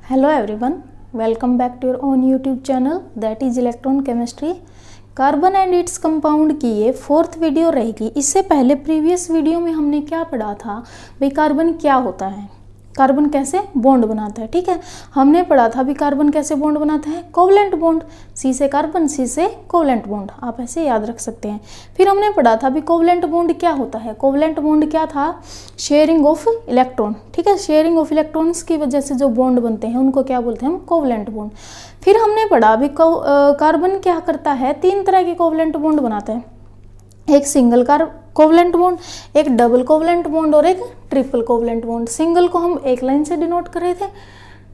Hello everyone, welcome back to your own YouTube channel that is electron chemistry. Carbon and its compound की ये 4th video रहेगी। इससे पहले previous video में हमने क्या पढ़ा था भाई, कार्बन क्या होता है, कार्बन कैसे बॉन्ड बनाता है। ठीक है, हमने पढ़ा था भी कार्बन कैसे बॉन्ड बनाता है, कोवलेंट बॉन्ड, सी से कार्बन, सी से कोवलेंट बॉन्ड, आप ऐसे याद रख सकते हैं। फिर हमने पढ़ा था भी कोवलेंट बॉन्ड क्या होता है। कोवलेंट बॉन्ड क्या था, शेयरिंग ऑफ इलेक्ट्रॉन। ठीक है, शेयरिंग ऑफ इलेक्ट्रॉन्स की वजह से जो बॉन्ड बनते हैं उनको क्या बोलते हैं हम, कोवलेंट बॉन्ड। फिर हमने पढ़ा अभी कार्बन क्या करता है, 3 तरह के कोवलेंट बॉन्ड बनाता है, एक सिंगल कोवलेंट बॉन्ड, एक डबल कोवलेंट बॉन्ड और एक ट्रिपल कोवलेंट बॉन्ड। सिंगल को हम 1 लाइन से डिनोट कर रहे थे,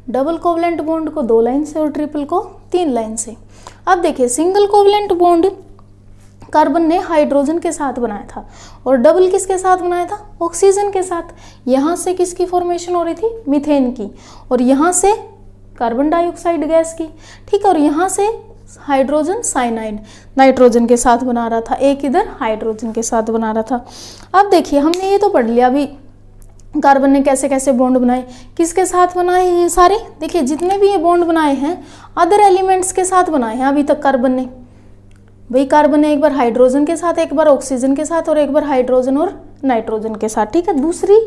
डबल कोवलेंट बॉन्ड को 2 लाइन से और ट्रिपल को 3 लाइन से। अब देखिए, सिंगल कोवलेंट बॉन्ड कार्बन ने हाइड्रोजन के साथ बनाया था और डबल किसके साथ बनाया था, ऑक्सीजन के साथ। यहाँ से किसकी फॉर्मेशन हो रही थी, मीथेन की, और यहाँ से कार्बन डाइऑक्साइड गैस की। ठीक है, और यहाँ से हाइड्रोजन साइनाइड नाइट्रोजन के साथ बना रहा था, एक इधर हाइड्रोजन के साथ बना रहा था। अब देखिए, हमने ये तो पढ़ लिया अभी कार्बन ने कैसे कैसे बॉन्ड बनाए, किसके साथ बनाए हैं ये सारे। देखिए, जितने भी ये बॉन्ड बनाए हैं अदर एलिमेंट्स के साथ बनाए हैं अभी तक कार्बन ने। भाई कार्बन ने एक बार हाइड्रोजन के साथ, एक बार ऑक्सीजन के साथ और एक बार हाइड्रोजन और नाइट्रोजन के साथ। ठीक है, दूसरी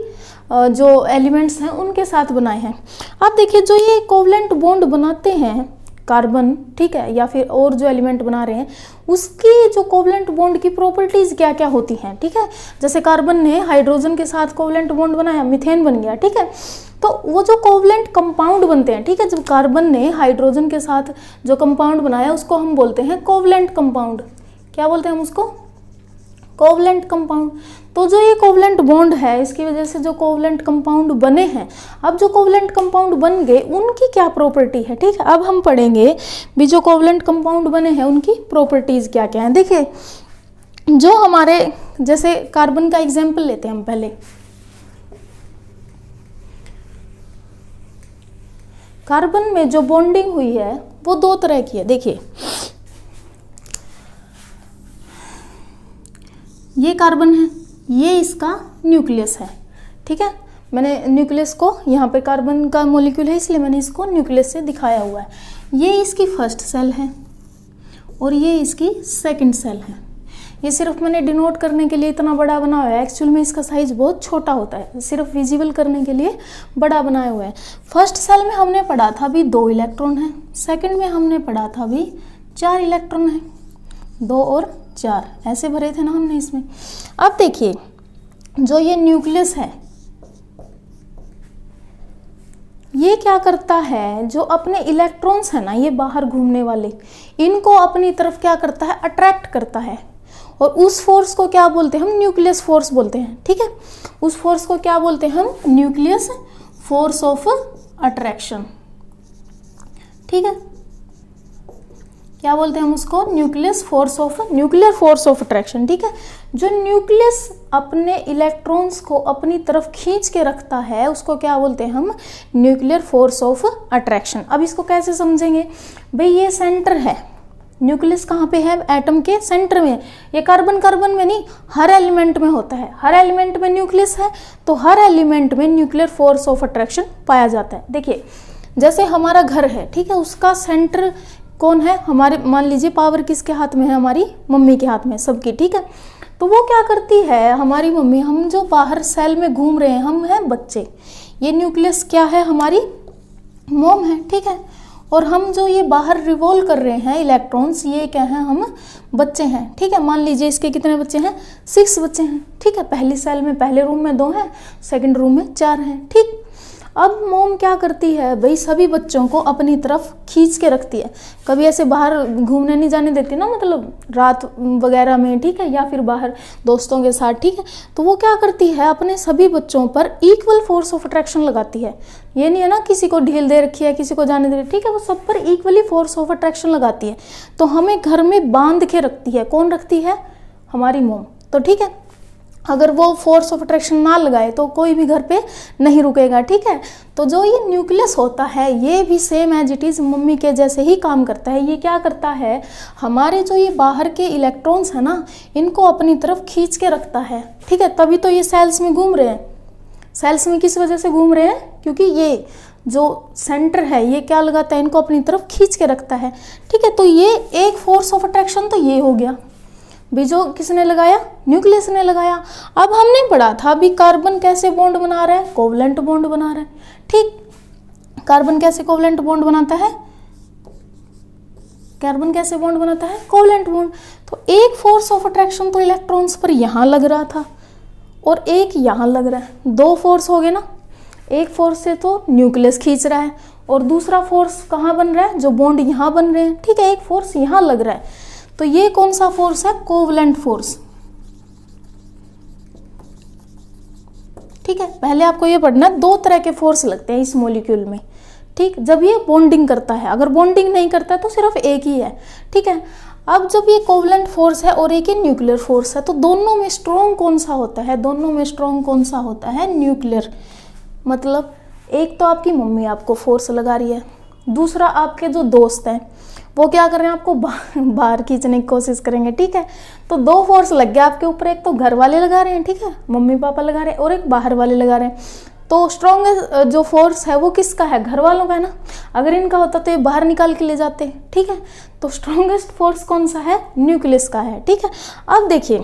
जो एलिमेंट्स हैं उनके साथ बनाए हैं। अब देखिए, जो ये कोवलेंट बॉन्ड बनाते हैं कार्बन, ठीक है, या फिर और जो एलिमेंट बना रहे हैं, उसकी जो कोवलेंट बॉन्ड की प्रॉपर्टीज क्या क्या होती हैं। ठीक है, जैसे कार्बन ने हाइड्रोजन के साथ कोवलेंट बॉन्ड बनाया, मीथेन बन गया। ठीक है, तो वो जो कोवलेंट कंपाउंड बनते हैं, ठीक है, जब कार्बन ने हाइड्रोजन के साथ जो कंपाउंड बनाया उसको हम बोलते हैं कोवलेंट कंपाउंड। क्या बोलते हैं हम उसको, कोवलेंट कंपाउंड। तो जो ये कोवलेंट बॉन्ड है, इसकी वजह से जो कोवलेंट कंपाउंड बने हैं, अब जो कोवलेंट कंपाउंड बन गए उनकी क्या प्रॉपर्टी है। ठीक है, अब हम पढ़ेंगे भी जो कोवलेंट कंपाउंड बने हैं उनकी प्रॉपर्टीज क्या क्या हैं। देखिए, जो हमारे जैसे कार्बन का एग्जाम्पल लेते हैं हम पहले। कार्बन में जो बॉन्डिंग हुई है वो 2 तरह की है। देखिए, ये कार्बन है, ये इसका न्यूक्लियस है। ठीक है, मैंने न्यूक्लियस को यहाँ पे कार्बन का मॉलिक्यूल है इसलिए मैंने इसको न्यूक्लियस से दिखाया हुआ है। ये इसकी फर्स्ट सेल है और ये इसकी सेकंड सेल है। ये सिर्फ मैंने डिनोट करने के लिए इतना बड़ा बना हुआ है, एक्चुअल में इसका साइज बहुत छोटा होता है, सिर्फ विजिबल करने के लिए बड़ा बनाया हुआ है। फर्स्ट सेल में हमने पढ़ा था भी 2 इलेक्ट्रॉन है, सेकंड में हमने पढ़ा था भी 4 इलेक्ट्रॉन है, 2 और 4 ऐसे भरे थे ना हमने इसमें। अब देखिए, जो ये न्यूक्लियस है ये क्या करता है, जो अपने इलेक्ट्रॉन्स है ना, ये बाहर घूमने वाले, इनको अपनी तरफ क्या करता है, अट्रैक्ट करता है। और उस फोर्स को क्या बोलते हैं हम, न्यूक्लियस फोर्स बोलते हैं। ठीक है, उस फोर्स को क्या बोलते हैं हम, न्यूक्लियस फोर्स ऑफ अट्रैक्शन। ठीक है, क्या बोलते हैं हम उसको, न्यूक्लियर फोर्स ऑफ अट्रैक्शन। ठीक है, जो न्यूक्लियस अपने इलेक्ट्रॉन्स को अपनी तरफ खींच के रखता है उसको क्या बोलते हैं हम, न्यूक्लियर फोर्स ऑफ अट्रैक्शन। अब इसको कैसे समझेंगे भाई, ये सेंटर है, न्यूक्लियस कहाँ पे है, एटम के सेंटर में। ये कार्बन में नहीं, हर एलिमेंट में होता है, हर एलिमेंट में न्यूक्लियस है, तो हर एलिमेंट में न्यूक्लियर फोर्स ऑफ अट्रैक्शन पाया जाता है। देखिए, जैसे हमारा घर है, ठीक है, उसका सेंटर कौन है, हमारे, मान लीजिए पावर किसके हाथ में है, हमारी मम्मी के हाथ में सबकी। ठीक है, तो वो क्या करती है हमारी मम्मी, हम जो बाहर सेल में घूम रहे हैं हम हैं बच्चे, ये न्यूक्लियस क्या है, हमारी मोम है। ठीक है, और हम जो ये बाहर रिवॉल्व कर रहे हैं इलेक्ट्रॉन्स, ये क्या है, हम बच्चे हैं। ठीक है, मान लीजिए इसके कितने बच्चे हैं, 6 बच्चे हैं। ठीक है, पहली सेल में पहले रूम में 2 हैं, सेकंड रूम में 4 हैं। ठीक, अब मोम क्या करती है भाई, सभी बच्चों को अपनी तरफ खींच के रखती है, कभी ऐसे बाहर घूमने नहीं जाने देती ना, मतलब रात वगैरह में। ठीक है, या फिर बाहर दोस्तों के साथ। ठीक है, तो वो क्या करती है, अपने सभी बच्चों पर इक्वल फोर्स ऑफ अट्रैक्शन लगाती है। ये नहीं है ना किसी को ढील दे रखी है, किसी को जाने दे रखी है। ठीक है, वो सब पर इक्वली फोर्स ऑफ अट्रैक्शन लगाती है, तो हमें घर में बांध के रखती है। कौन रखती है, हमारी मोम। तो ठीक है, अगर वो फोर्स ऑफ अट्रैक्शन ना लगाए तो कोई भी घर पे नहीं रुकेगा। ठीक है, तो जो ये न्यूक्लियस होता है ये भी same as it is mummy के जैसे ही काम करता है। ये क्या करता है, हमारे जो ये बाहर के इलेक्ट्रॉन्स है ना, इनको अपनी तरफ खींच के रखता है। ठीक है, तभी तो ये सेल्स में घूम रहे हैं। सेल्स में किस वजह से घूम रहे हैं, क्योंकि ये जो सेंटर है ये क्या लगाता है, इनको अपनी तरफ खींच के रखता है। ठीक है, तो ये एक फोर्स ऑफ अट्रैक्शन तो ये हो गया, भी जो किसने लगाया, न्यूक्लियस ने लगाया। अब हमने पढ़ा था भी कार्बन कैसे बॉन्ड बना रहा है, कोवलेंट बॉन्ड बना रहा है। ठीक, कार्बन कैसे कोवलेंट बॉन्ड बनाता है, कार्बन कैसे बॉन्ड बनाता है, कोवलेंट बॉन्ड। तो एक फोर्स ऑफ अट्रैक्शन तो इलेक्ट्रॉन्स पर यहाँ लग रहा था और एक यहाँ लग रहा है, दो फोर्स हो गए ना। एक फोर्स से तो न्यूक्लियस खींच रहा है और दूसरा फोर्स कहाँ बन रहा है, जो बॉन्ड यहाँ बन रहे हैं। ठीक है, एक फोर्स यहाँ लग रहा है, तो ये कौन सा फोर्स है, कोवलेंट फोर्स। ठीक है, पहले आपको ये पढ़ना है, दो तरह के फोर्स लगते हैं इस मॉलिक्यूल में। ठीक, जब ये बॉन्डिंग करता है, अगर बॉन्डिंग नहीं करता है तो सिर्फ एक ही है। ठीक है, अब जब ये कोवलेंट फोर्स है और एक ही न्यूक्लियर फोर्स है, तो दोनों में स्ट्रॉन्ग कौन सा होता है, दोनों में स्ट्रॉन्ग कौन सा होता है, न्यूक्लियर। मतलब एक तो आपकी मम्मी आपको फोर्स लगा रही है, दूसरा आपके जो दोस्त हैं वो क्या कर रहे हैं, आपको बाहर खींचने की कोशिश करेंगे। ठीक है, तो दो फोर्स लग गया आपके ऊपर, एक तो घर वाले लगा रहे हैं, ठीक है, मम्मी पापा लगा रहे हैं, और एक बाहर वाले लगा रहे हैं। तो स्ट्रॉन्गेस्ट जो फोर्स है वो किसका है, घर वालों का है ना। अगर इनका होता तो ये बाहर निकाल के ले जाते। ठीक है, तो स्ट्रॉन्गेस्ट फोर्स कौन सा है, न्यूक्लियस का है। ठीक है, अब देखिए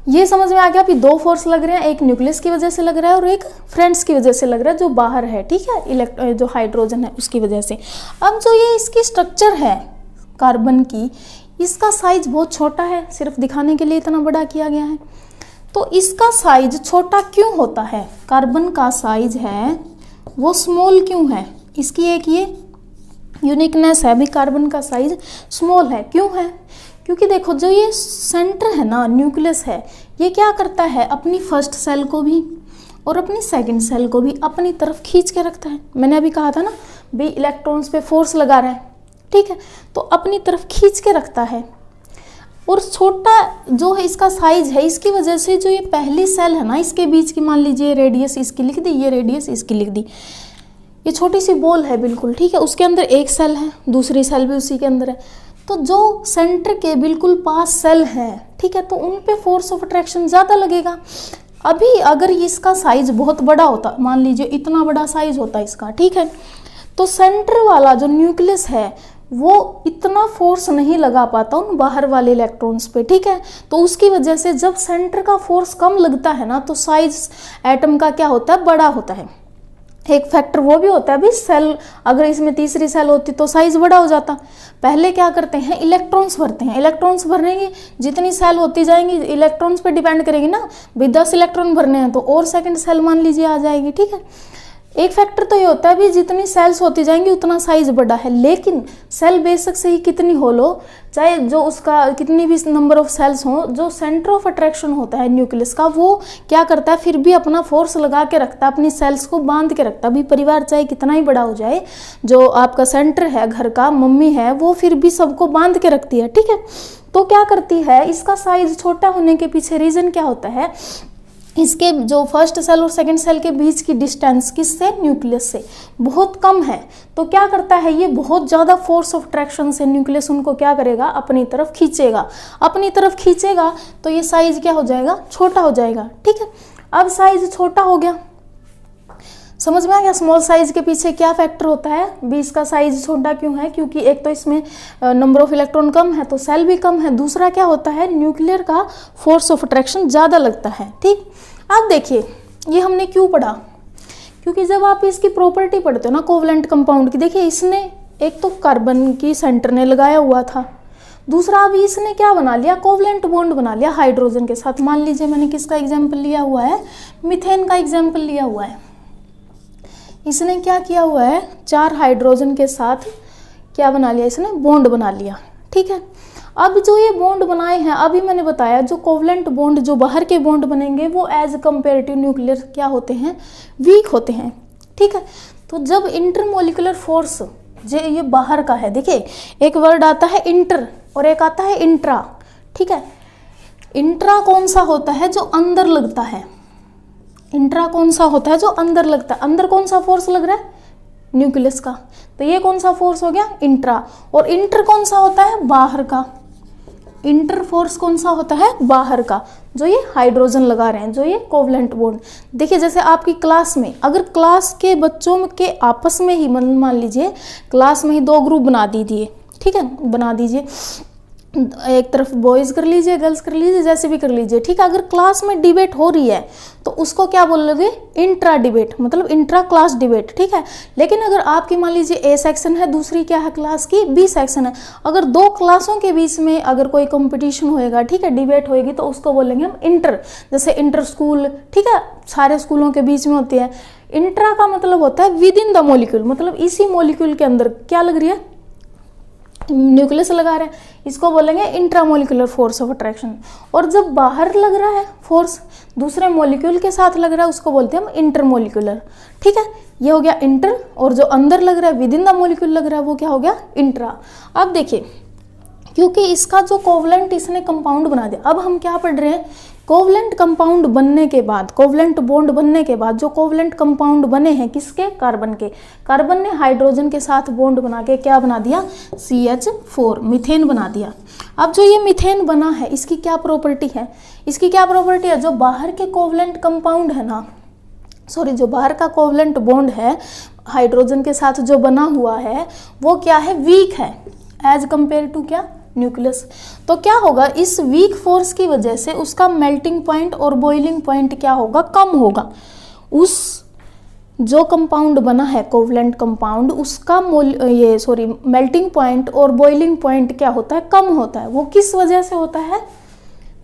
ये समझ में आ गया कि दो फोर्स लग रहे हैं, एक न्यूक्लियस की वजह से लग रहा है और एक फ्रेंड्स की वजह से लग रहा है, जो बाहर है। ठीक है, जो हाइड्रोजन है उसकी वजह से। अब जो ये इसकी स्ट्रक्चर है कार्बन की, इसका साइज बहुत छोटा है, सिर्फ दिखाने के लिए इतना बड़ा किया गया है। तो इसका साइज छोटा क्यों होता है, कार्बन का साइज है वो स्मॉल क्यों है, इसकी एक ये यूनिकनेस है भी, कार्बन का साइज स्मॉल है। क्यों है, क्योंकि देखो जो ये सेंटर है ना, न्यूक्लियस है, ये क्या करता है, अपनी फर्स्ट सेल को भी और अपनी सेकंड सेल को भी अपनी तरफ खींच के रखता है। मैंने अभी कहा था ना भी इलेक्ट्रॉन्स पे फोर्स लगा रहा है। ठीक है, तो अपनी तरफ खींच के रखता है। और छोटा जो है इसका साइज है, इसकी वजह से जो ये पहली सेल है ना, इसके बीच की मान लीजिए रेडियस इसकी लिख दी, ये रेडियस इसकी लिख दी, ये छोटी सी बॉल है बिल्कुल। ठीक है, उसके अंदर एक सेल है, दूसरी सेल भी उसी के अंदर है। तो जो सेंटर के बिल्कुल पास सेल है, ठीक है, तो उन पे फोर्स ऑफ अट्रैक्शन ज़्यादा लगेगा। अभी अगर इसका साइज बहुत बड़ा होता, मान लीजिए इतना बड़ा साइज होता इसका, ठीक है, तो सेंटर वाला जो न्यूक्लियस है वो इतना फोर्स नहीं लगा पाता उन बाहर वाले इलेक्ट्रॉन्स पे। ठीक है, तो उसकी वजह से जब सेंटर का फोर्स कम लगता है ना, तो साइज एटम का क्या होता है, बड़ा होता है। एक फैक्टर वो भी होता है भी, सेल अगर इसमें तीसरी सेल होती तो साइज बड़ा हो जाता। पहले क्या करते हैं, इलेक्ट्रॉन्स भरते हैं, इलेक्ट्रॉन्स भरने की जितनी सेल होती जाएंगी इलेक्ट्रॉन्स पे डिपेंड करेगी ना, भी 10 इलेक्ट्रॉन भरने हैं तो और सेकंड सेल मान लीजिए आ जाएगी। ठीक है, एक फैक्टर तो ये होता है भी जितनी सेल्स होती जाएंगी उतना साइज बड़ा है। लेकिन सेल बेशक से ही कितनी हो, चाहे जो उसका कितनी भी नंबर ऑफ सेल्स हो, जो सेंटर ऑफ अट्रैक्शन होता है न्यूक्लियस का, वो क्या करता है, फिर भी अपना फोर्स लगा के रखता है, अपनी सेल्स को बांध के रखता है। भी परिवार चाहे कितना ही बड़ा हो जाए, जो आपका सेंटर है घर का, मम्मी है, वो फिर भी सबको बांध के रखती है। ठीक है, तो क्या करती है, इसका साइज छोटा होने के पीछे रीजन क्या होता है, इसके जो फर्स्ट सेल और सेकंड सेल के बीच की डिस्टेंस किससे, न्यूक्लियस से बहुत कम है। तो क्या करता है, ये बहुत ज़्यादा फोर्स ऑफ अट्रैक्शन से न्यूक्लियस उनको क्या करेगा, अपनी तरफ खींचेगा। अपनी तरफ खींचेगा तो ये साइज क्या हो जाएगा, छोटा हो जाएगा। ठीक है, अब साइज छोटा हो गया, समझ में आ गया। स्मॉल साइज के पीछे क्या फैक्टर होता है, भी इसका साइज छोटा क्यों है, क्योंकि एक तो इसमें नंबर ऑफ इलेक्ट्रॉन कम है तो सेल भी कम है, दूसरा क्या होता है, न्यूक्लियर का फोर्स ऑफ अट्रैक्शन ज़्यादा लगता है। ठीक, अब देखिए ये हमने क्यों पढ़ा, क्योंकि जब आप इसकी प्रॉपर्टी पढ़ते हो ना कोवलेंट कंपाउंड की, देखिए इसने एक तो कार्बन की सेंटर ने लगाया हुआ था, दूसरा अभी इसने क्या बना लिया, कोवलेंट बॉन्ड बना लिया हाइड्रोजन के साथ। मान लीजिए मैंने किसका एग्जाम्पल लिया हुआ है, मीथेन का एग्जाम्पल लिया हुआ है। इसने क्या किया हुआ है, 4 हाइड्रोजन के साथ क्या बना लिया, इसने बॉन्ड बना लिया। ठीक है, अब जो ये बॉन्ड बनाए हैं, अभी मैंने बताया जो कोवलेंट बॉन्ड, जो बाहर के बॉन्ड बनेंगे वो एज कंपेरेटिव न्यूक्लियर क्या होते हैं, वीक होते हैं। ठीक है, तो जब इंटरमोलिकुलर फोर्स जो ये बाहर का है, देखिए एक वर्ड आता है इंटर और एक आता है इंट्रा। ठीक है, इंट्रा कौन सा होता है, जो अंदर लगता है, इंट्रा कौन सा होता है, जो अंदर लगता है। अंदर कौन सा फोर्स लग रहा है, न्यूक्लियस का, तो ये कौन सा फोर्स हो गया, इंट्रा। और इंटर कौन सा होता है, बाहर का, इंटर फोर्स कौन सा होता है, बाहर का, जो ये हाइड्रोजन लगा रहे हैं, जो ये कोवलेंट बॉन्ड। देखिए जैसे आपकी क्लास में, अगर क्लास के बच्चों के आपस में ही मान लीजिए क्लास में ही दो ग्रुप बना दीजिए, ठीक है, बना दीजिए, एक तरफ बॉयज़ कर लीजिए, गर्ल्स कर लीजिए, जैसे भी कर लीजिए, ठीक है। अगर क्लास में डिबेट हो रही है तो उसको क्या बोलोगे, इंट्रा डिबेट, मतलब इंट्रा क्लास डिबेट, ठीक है। लेकिन अगर आपकी मान लीजिए ए सेक्शन है, दूसरी क्या है क्लास की, बी सेक्शन है, अगर दो क्लासों के बीच में अगर कोई कंपटीशन होएगा, ठीक है, डिबेट होएगी, तो उसको बोलेंगे हम इंटर, जैसे इंटर स्कूल, ठीक है, सारे स्कूलों के बीच में होती है। इंट्रा का मतलब होता है विद इन द मॉलिक्यूल, मतलब इसी मॉलिक्यूल के अंदर क्या लग रही है, न्यूक्लियस लगा रहे हैं, इसको बोलेंगे इंट्रामोलिकुलर फोर्स ऑफ अट्रैक्शन। और जब बाहर लग रहा है फोर्स, दूसरे मॉलिक्यूल के साथ लग रहा है, उसको बोलते हैं हम इंटरमोलिकुलर, ठीक है। ये हो गया इंटर, और जो अंदर लग रहा है विद इन द मॉलिक्यूल लग रहा है, वो क्या हो गया, इंट्रा। अब देखिए, क्योंकि इसका जो कोवलेंट इसने कंपाउंड बना दिया, अब हम क्या पढ़ रहे हैं, कोवलेंट कंपाउंड बनने के बाद, कोवलेंट बॉन्ड बनने के बाद, जो कोवलेंट कंपाउंड बने हैं किसके, कार्बन के, कार्बन ने हाइड्रोजन के साथ बॉन्ड बना के क्या बना दिया, CH4, मीथेन बना दिया। अब जो ये मीथेन बना है, इसकी क्या प्रॉपर्टी है, इसकी क्या प्रॉपर्टी है, जो बाहर के कोवलेंट कंपाउंड है ना, सॉरी, जो बाहर का कोवलेंट बॉन्ड है हाइड्रोजन के साथ जो बना हुआ है, वो क्या है, वीक है एज कंपेयर टू क्या, न्यूक्लियस। तो क्या होगा, इस वीक फोर्स की वजह से उसका मेल्टिंग पॉइंट और बॉइलिंग पॉइंट क्या होगा, कम होगा। उस जो कंपाउंड बना है कोवलेंट कंपाउंड, उसका मेल्टिंग पॉइंट और बॉइलिंग पॉइंट क्या होता है, कम होता है। वो किस वजह से होता है,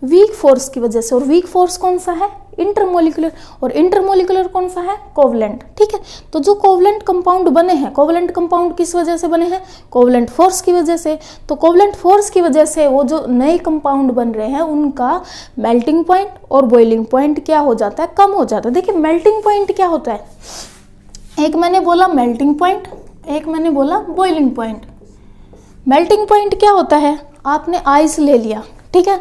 वीक फोर्स की वजह से। और वीक फोर्स कौन सा है, इंटरमोलिकुलर, और इंटरमोलिकुलर कौन सा है, कोवलेंट, ठीक है। तो जो कोवलेंट कंपाउंड बने हैं, कोवलेंट कंपाउंड किस वजह से बने हैं, कोवलेंट फोर्स की वजह से। तो कोवलेंट फोर्स की वजह से वो जो नए कंपाउंड बन रहे हैं, उनका मेल्टिंग पॉइंट और बॉइलिंग पॉइंट क्या हो जाता है, कम हो जाता है। देखिए मेल्टिंग पॉइंट क्या होता है, एक मैंने बोला मेल्टिंग पॉइंट, एक मैंने बोला बॉइलिंग पॉइंट। मेल्टिंग पॉइंट क्या होता है, आपने आइस ले लिया, ठीक है,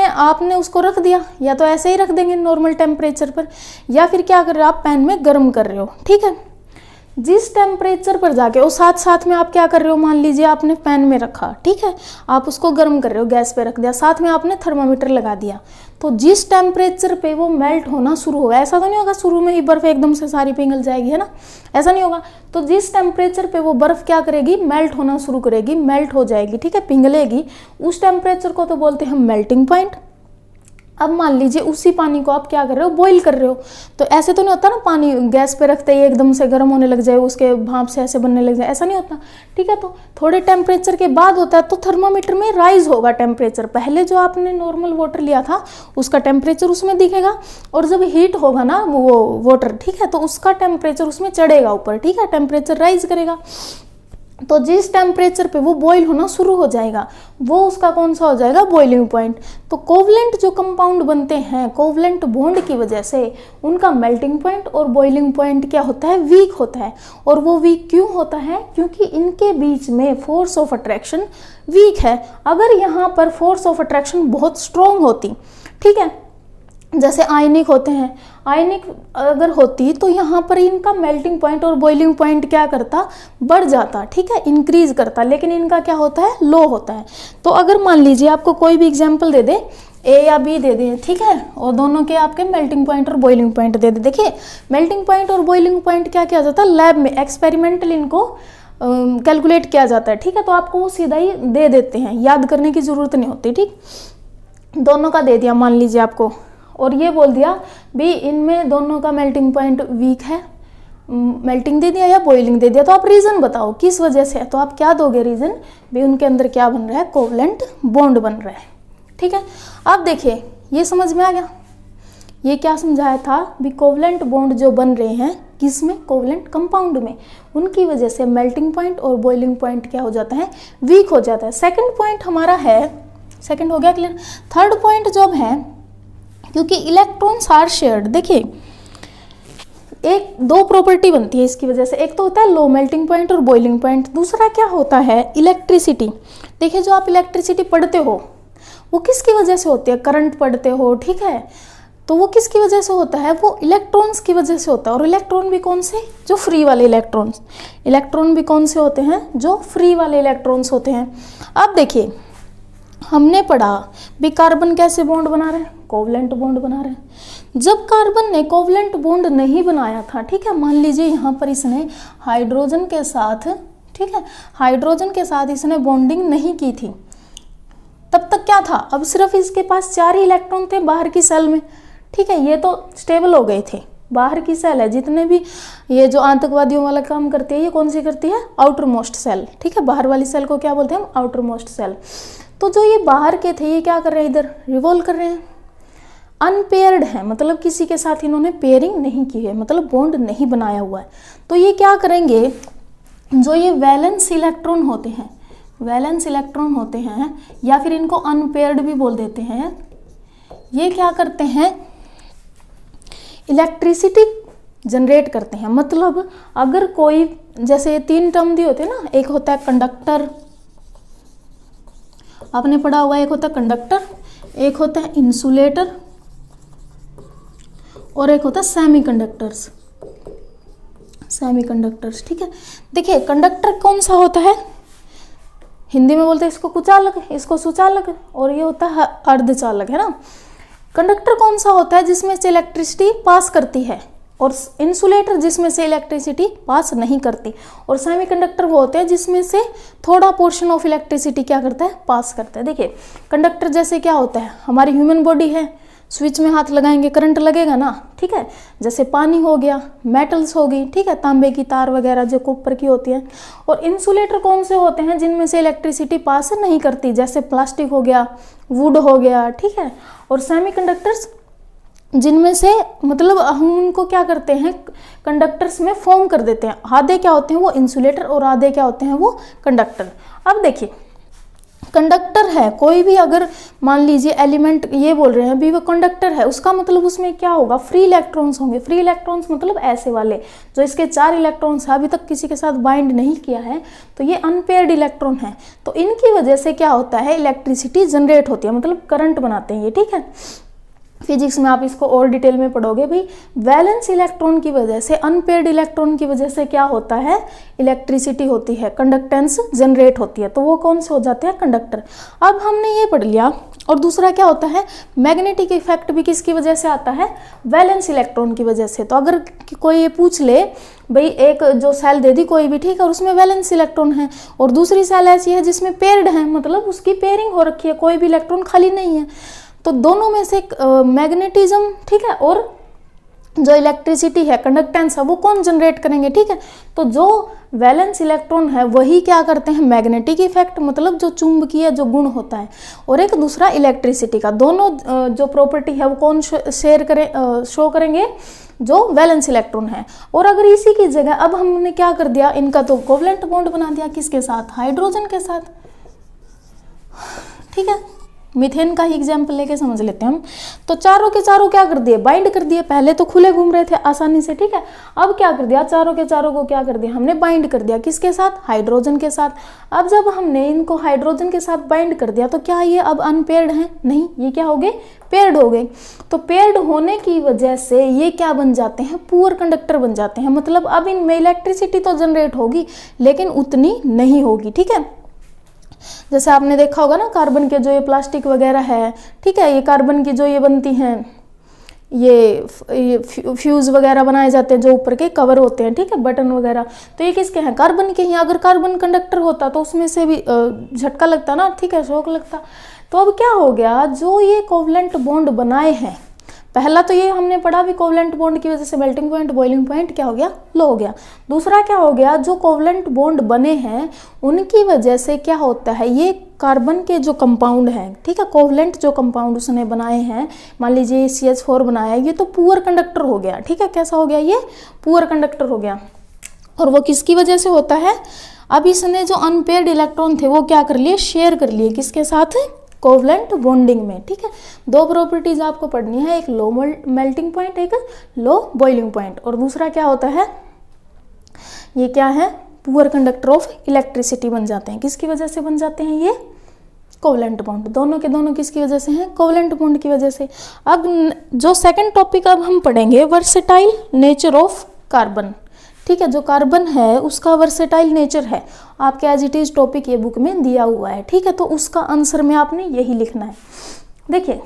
आपने उसको रख दिया, या तो ऐसे ही रख देंगे नॉर्मल टेम्परेचर पर, या फिर क्या कर रहे हो आप, पैन में गर्म कर रहे हो, ठीक है। जिस टेम्परेचर पर जाके, और साथ साथ में आप क्या कर रहे हो, मान लीजिए आपने पैन में रखा, ठीक है, आप उसको गर्म कर रहे हो, गैस पे रख दिया, साथ में आपने थर्मामीटर लगा दिया, तो जिस टेम्परेचर पे वो मेल्ट होना शुरू होगा, ऐसा तो नहीं होगा शुरू में ही बर्फ एकदम से सारी पिघल जाएगी, है ना, ऐसा नहीं होगा। तो जिस टेम्परेचर पे वो बर्फ क्या करेगी, मेल्ट होना शुरू करेगी, मेल्ट हो जाएगी, ठीक है, पिघलेगी, उस टेम्परेचर को तो बोलते हैं मेल्टिंग पॉइंट। अब मान लीजिए उसी पानी को आप क्या कर रहे हो, बॉईल कर रहे हो, तो ऐसे तो नहीं होता ना, पानी गैस पे रखते ही एकदम से गर्म होने लग जाए, उसके भाप से ऐसे बनने लग जाए, ऐसा नहीं होता, ठीक है। तो थोड़े टेम्परेचर के बाद होता है, तो थर्मामीटर में राइज होगा टेम्परेचर, पहले जो आपने नॉर्मल वाटर लिया था उसका टेम्परेचर उसमें दिखेगा, और जब हीट होगा ना वो वाटर, ठीक है, तो उसका टेम्परेचर उसमें चढ़ेगा ऊपर, ठीक है, टेम्परेचर राइज करेगा। तो जिस टेम्परेचर पे वो बॉईल होना शुरू हो जाएगा, वो उसका कौन सा हो जाएगा, बॉइलिंग पॉइंट। तो कोवलेंट जो कंपाउंड बनते हैं कोवलेंट बॉन्ड की वजह से, उनका मेल्टिंग पॉइंट और बॉइलिंग पॉइंट क्या होता है, वीक होता है। और वो वीक क्यों होता है, क्योंकि इनके बीच में फोर्स ऑफ अट्रैक्शन वीक है। अगर यहाँ पर फोर्स ऑफ अट्रैक्शन बहुत स्ट्रॉन्ग होती, ठीक है, जैसे आयनिक होते हैं, आयनिक अगर होती तो यहाँ पर इनका मेल्टिंग पॉइंट और बॉइलिंग पॉइंट क्या करता, बढ़ जाता, ठीक है, इंक्रीज करता, लेकिन इनका क्या होता है, लो होता है। तो अगर मान लीजिए आपको कोई भी एग्जांपल दे दे, ए या बी दे दे, ठीक है, और दोनों के आपके मेल्टिंग पॉइंट और बॉइलिंग पॉइंट दे दे। देखिए मेल्टिंग पॉइंट और बॉइलिंग पॉइंट क्या किया जाता है, लैब में एक्सपेरिमेंटल इनको कैलकुलेट किया जाता है, ठीक है, तो आपको वो सीधा ही दे देते हैं, याद करने की जरूरत नहीं होती, ठीक। दोनों का दे दिया मान लीजिए आपको, और ये बोल दिया भी इनमें दोनों का मेल्टिंग पॉइंट वीक है, मेल्टिंग दे दिया या बॉइलिंग दे दिया, तो आप रीज़न बताओ किस वजह से है, तो आप क्या दोगे रीज़न, भी उनके अंदर क्या बन रहा है, कोवलेंट बॉन्ड बन रहा है, ठीक है। अब देखिए ये समझ में आ गया, ये क्या समझाया था, भी कोवलेंट बॉन्ड जो बन रहे हैं किसमें, कोवलेंट कंपाउंड में, उनकी वजह से मेल्टिंग पॉइंट और बॉइलिंग पॉइंट क्या हो जाता है, वीक हो जाता है। सेकेंड पॉइंट हमारा है, सेकेंड हो गया क्लियर। थर्ड पॉइंट जॉब है, क्योंकि इलेक्ट्रॉन्स आर शेयर्ड, देखिए एक दो प्रॉपर्टी बनती है इसकी वजह से, एक तो होता है लो मेल्टिंग पॉइंट और बॉइलिंग पॉइंट, दूसरा क्या होता है, इलेक्ट्रिसिटी। देखिए जो आप इलेक्ट्रिसिटी पढ़ते हो वो किसकी वजह से होती है, करंट पढ़ते हो, ठीक है, तो वो किसकी वजह से होता है, वो इलेक्ट्रॉन्स की वजह से होता है। और इलेक्ट्रॉन भी कौन से, जो फ्री वाले इलेक्ट्रॉन्स, इलेक्ट्रॉन भी कौन से होते हैं, जो फ्री वाले इलेक्ट्रॉन्स होते हैं। अब देखिए हमने पढ़ा भी कार्बन कैसे बॉन्ड बना रहे हैं, कोवलेंट बॉन्ड बना रहे हैं। जब कार्बन ने कोवलेंट बॉन्ड नहीं बनाया था, ठीक है, मान लीजिए यहाँ पर इसने हाइड्रोजन के साथ, ठीक है, हाइड्रोजन के साथ इसने बॉन्डिंग नहीं की थी, तब तक क्या था, अब सिर्फ इसके पास 4 ही इलेक्ट्रॉन थे बाहर की सेल में, ठीक है, ये तो स्टेबल हो गए थे। बाहर की सेल है, जितने भी ये जो आतंकवादियों वाला काम करती है, ये कौन सी करती है, आउटर मोस्ट सेल, ठीक है, बाहर वाली सेल को क्या बोलते हैं हम, आउटर मोस्ट सेल। तो जो ये बाहर के थे ये क्या कर रहे हैं, इधर रिवॉल्व कर रहे हैं, अनपेयर्ड है, मतलब किसी के साथ इन्होंने पेयरिंग नहीं की है, मतलब बॉन्ड नहीं बनाया हुआ है। तो ये क्या करेंगे, जो ये वैलेंस इलेक्ट्रॉन होते हैं, वैलेंस इलेक्ट्रॉन होते हैं, या फिर इनको अनपेयर्ड भी बोल देते हैं, ये क्या करते हैं, इलेक्ट्रिसिटी जनरेट करते हैं। मतलब अगर कोई, जैसे 3 टर्म दिए होते हैं ना, एक होता है कंडक्टर, आपने पढ़ा हुआ, एक होता है कंडक्टर, एक होता है इंसुलेटर, और एक होता है सेमीकंडक्टर्स, सेमीकंडक्टर्स, ठीक है। देखिए कंडक्टर कौन सा होता है, हिंदी में बोलते हैं इसको कुचालक, इसको सुचालक, और ये होता है अर्धचालक, है ना। कंडक्टर कौन सा होता है, जिसमें से इलेक्ट्रिसिटी पास करती है, और इंसुलेटर जिसमें से इलेक्ट्रिसिटी पास नहीं करती, और सेमीकंडक्टर वो होते हैं जिसमें से थोड़ा पोर्शन ऑफ इलेक्ट्रिसिटी क्या करता है, पास करता है। देखिए कंडक्टर जैसे क्या होता है, हमारी ह्यूमन बॉडी है, स्विच में हाथ लगाएंगे करंट लगेगा ना, ठीक है, जैसे पानी हो गया, मेटल्स होगी, ठीक है, तांबे की तार वगैरह जो कॉपर की होती है। और इंसुलेटर कौन से होते हैं, जिनमें से इलेक्ट्रिसिटी पास नहीं करती, जैसे प्लास्टिक हो गया, वुड हो गया, ठीक है। और सेमीकंडक्टर्स जिनमें से मतलब हम उनको क्या करते हैं, कंडक्टर्स में फॉर्म कर देते हैं, आधे क्या होते हैं वो इंसुलेटर और आधे क्या होते हैं वो कंडक्टर। अब देखिए कंडक्टर है, कोई भी अगर मान लीजिए एलिमेंट ये बोल रहे हैं अभी वो कंडक्टर है, उसका मतलब उसमें क्या होगा, फ्री इलेक्ट्रॉन्स होंगे। फ्री इलेक्ट्रॉन्स मतलब ऐसे वाले जो इसके 4 इलेक्ट्रॉन्स अभी तक किसी के साथ बाइंड नहीं किया है, तो ये अनपेयर्ड इलेक्ट्रॉन है। तो इनकी वजह से क्या होता है, इलेक्ट्रिसिटी जनरेट होती है, मतलब करंट बनाते हैं ये, ठीक है। फिजिक्स में आप इसको और डिटेल में पढ़ोगे भाई। वैलेंस इलेक्ट्रॉन की वजह से, अनपेयर्ड इलेक्ट्रॉन की वजह से क्या होता है, इलेक्ट्रिसिटी होती है, कंडक्टेंस जनरेट होती है, तो वो कौन से हो जाते हैं, कंडक्टर। अब हमने ये पढ़ लिया। और दूसरा क्या होता है, मैग्नेटिक इफेक्ट भी किसकी वजह से आता है, वैलेंस इलेक्ट्रॉन की वजह से। तो अगर कोई ये पूछ ले भाई, एक जो सेल दे दी कोई भी, ठीक है, और उसमें वैलेंस इलेक्ट्रॉन है, और दूसरी सेल ऐसी है जिसमें पेयर्ड है, मतलब उसकी पेयरिंग हो रखी है, कोई भी इलेक्ट्रॉन खाली नहीं है, तो दोनों में से मैग्नेटिज्म, ठीक है, और जो इलेक्ट्रिसिटी है, कंडक्टेंस है, वो कौन जनरेट करेंगे, ठीक है। तो जो वैलेंस इलेक्ट्रॉन है वही क्या करते हैं, मैग्नेटिक इफेक्ट, मतलब जो चुंबकीय जो गुण होता है, और एक दूसरा इलेक्ट्रिसिटी का, दोनों जो प्रॉपर्टी है वो कौन शो करेंगे, जो वैलेंस इलेक्ट्रॉन है। और अगर इसी की जगह अब हमने क्या कर दिया, इनका तो कोवलेंट बॉन्ड बना दिया, किसके साथ, हाइड्रोजन के साथ, ठीक है। मीथेन का ही एग्जाम्पल लेके समझ लेते हैं हम। तो चारों के चारों क्या कर दिए, बाइंड कर दिए। पहले तो खुले घूम रहे थे आसानी से, ठीक है, अब क्या कर दिया, चारों के चारों को क्या कर दिया, हमने बाइंड कर दिया, किसके साथ, हाइड्रोजन के साथ। अब जब हमने इनको हाइड्रोजन के साथ बाइंड कर दिया, तो क्या ये अब अनपेयर्ड हैं, नहीं, ये क्या हो गए, पेयर्ड हो गए। तो पेयर्ड होने की वजह से ये क्या बन जाते हैं, पुअर कंडक्टर बन जाते हैं। मतलब अब इनमें इलेक्ट्रिसिटी तो जनरेट होगी लेकिन उतनी नहीं होगी, ठीक है। जैसे आपने देखा होगा ना, कार्बन के जो ये प्लास्टिक वगैरह है, ठीक है, ये कार्बन की जो ये बनती हैं, ये फ्यूज वगैरह बनाए जाते हैं, जो ऊपर के कवर होते हैं, ठीक है, बटन वगैरह, तो ये किसके हैं, कार्बन के ही। अगर कार्बन कंडक्टर होता तो उसमें से भी झटका लगता ना, ठीक है, शॉक लगता। तो अब क्या हो गया, जो ये कोवलेंट बॉन्ड बनाए हैं, पहला तो ये हमने पढ़ा भी, कोवलेंट बॉन्ड की वजह से मेल्टिंग पॉइंट, बॉइलिंग पॉइंट क्या हो गया, लो हो गया। दूसरा क्या हो गया, जो कोवलेंट बॉन्ड बने हैं उनकी वजह से क्या होता है, ये कार्बन के जो कंपाउंड हैं, ठीक है, कोवलेंट जो कंपाउंड उसने बनाए हैं, मान लीजिए CH4 बनाया है, ये तो पुअर कंडक्टर हो गया, ठीक है, कैसा हो गया, ये पुअर कंडक्टर हो गया। और वो किसकी वजह से होता है, अब इसने जो अनपेयर्ड इलेक्ट्रॉन थे वो क्या कर लिए, शेयर कर लिए, किसके साथ, कोवलेंट बॉन्डिंग में, ठीक है। 2 प्रॉपर्टीज आपको पढ़नी है, एक लो मेल्टिंग पॉइंट, एक लो बॉइलिंग पॉइंट। और दूसरा क्या होता है, ये क्या है, पुअर कंडक्टर ऑफ इलेक्ट्रिसिटी बन जाते हैं। किसकी वजह से बन जाते हैं, ये कोवलेंट बॉन्ड, दोनों के दोनों किसकी वजह से हैं, कोवलेंट बॉन्ड की वजह से। अब जो सेकंड टॉपिक अब हम पढ़ेंगे, वर्सेटाइल नेचर ऑफ कार्बन, ठीक है, जो कार्बन है उसका वर्सेटाइल नेचर है, आपके एज इट इज टॉपिक ये बुक में दिया हुआ है। ठीक है, तो उसका आंसर में आपने यही लिखना है। देखिए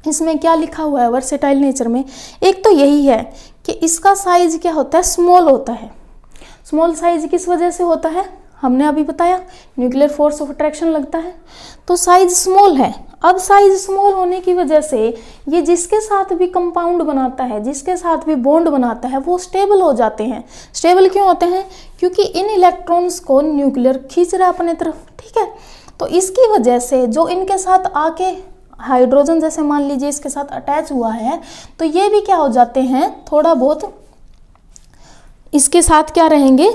इसमें क्या लिखा हुआ है वर्सेटाइल नेचर में, एक तो यही है कि इसका साइज क्या होता है, स्मॉल होता है। स्मॉल साइज किस वजह से होता है, हमने अभी बताया, न्यूक्लियर फोर्स ऑफ अट्रैक्शन लगता है, तो साइज स्मॉल है। अब साइज स्मॉल होने की वजह से ये जिसके साथ भी कंपाउंड बनाता है, जिसके साथ भी बॉन्ड बनाता है, वो स्टेबल हो जाते हैं। स्टेबल क्यों होते हैं, क्योंकि इन इलेक्ट्रॉन्स को न्यूक्लियर खींच रहा है अपने तरफ। ठीक है, तो इसकी वजह से जो इनके साथ आके हाइड्रोजन जैसे मान लीजिए इसके साथ अटैच हुआ है, तो ये भी क्या हो जाते हैं, थोड़ा बहुत इसके साथ क्या रहेंगे,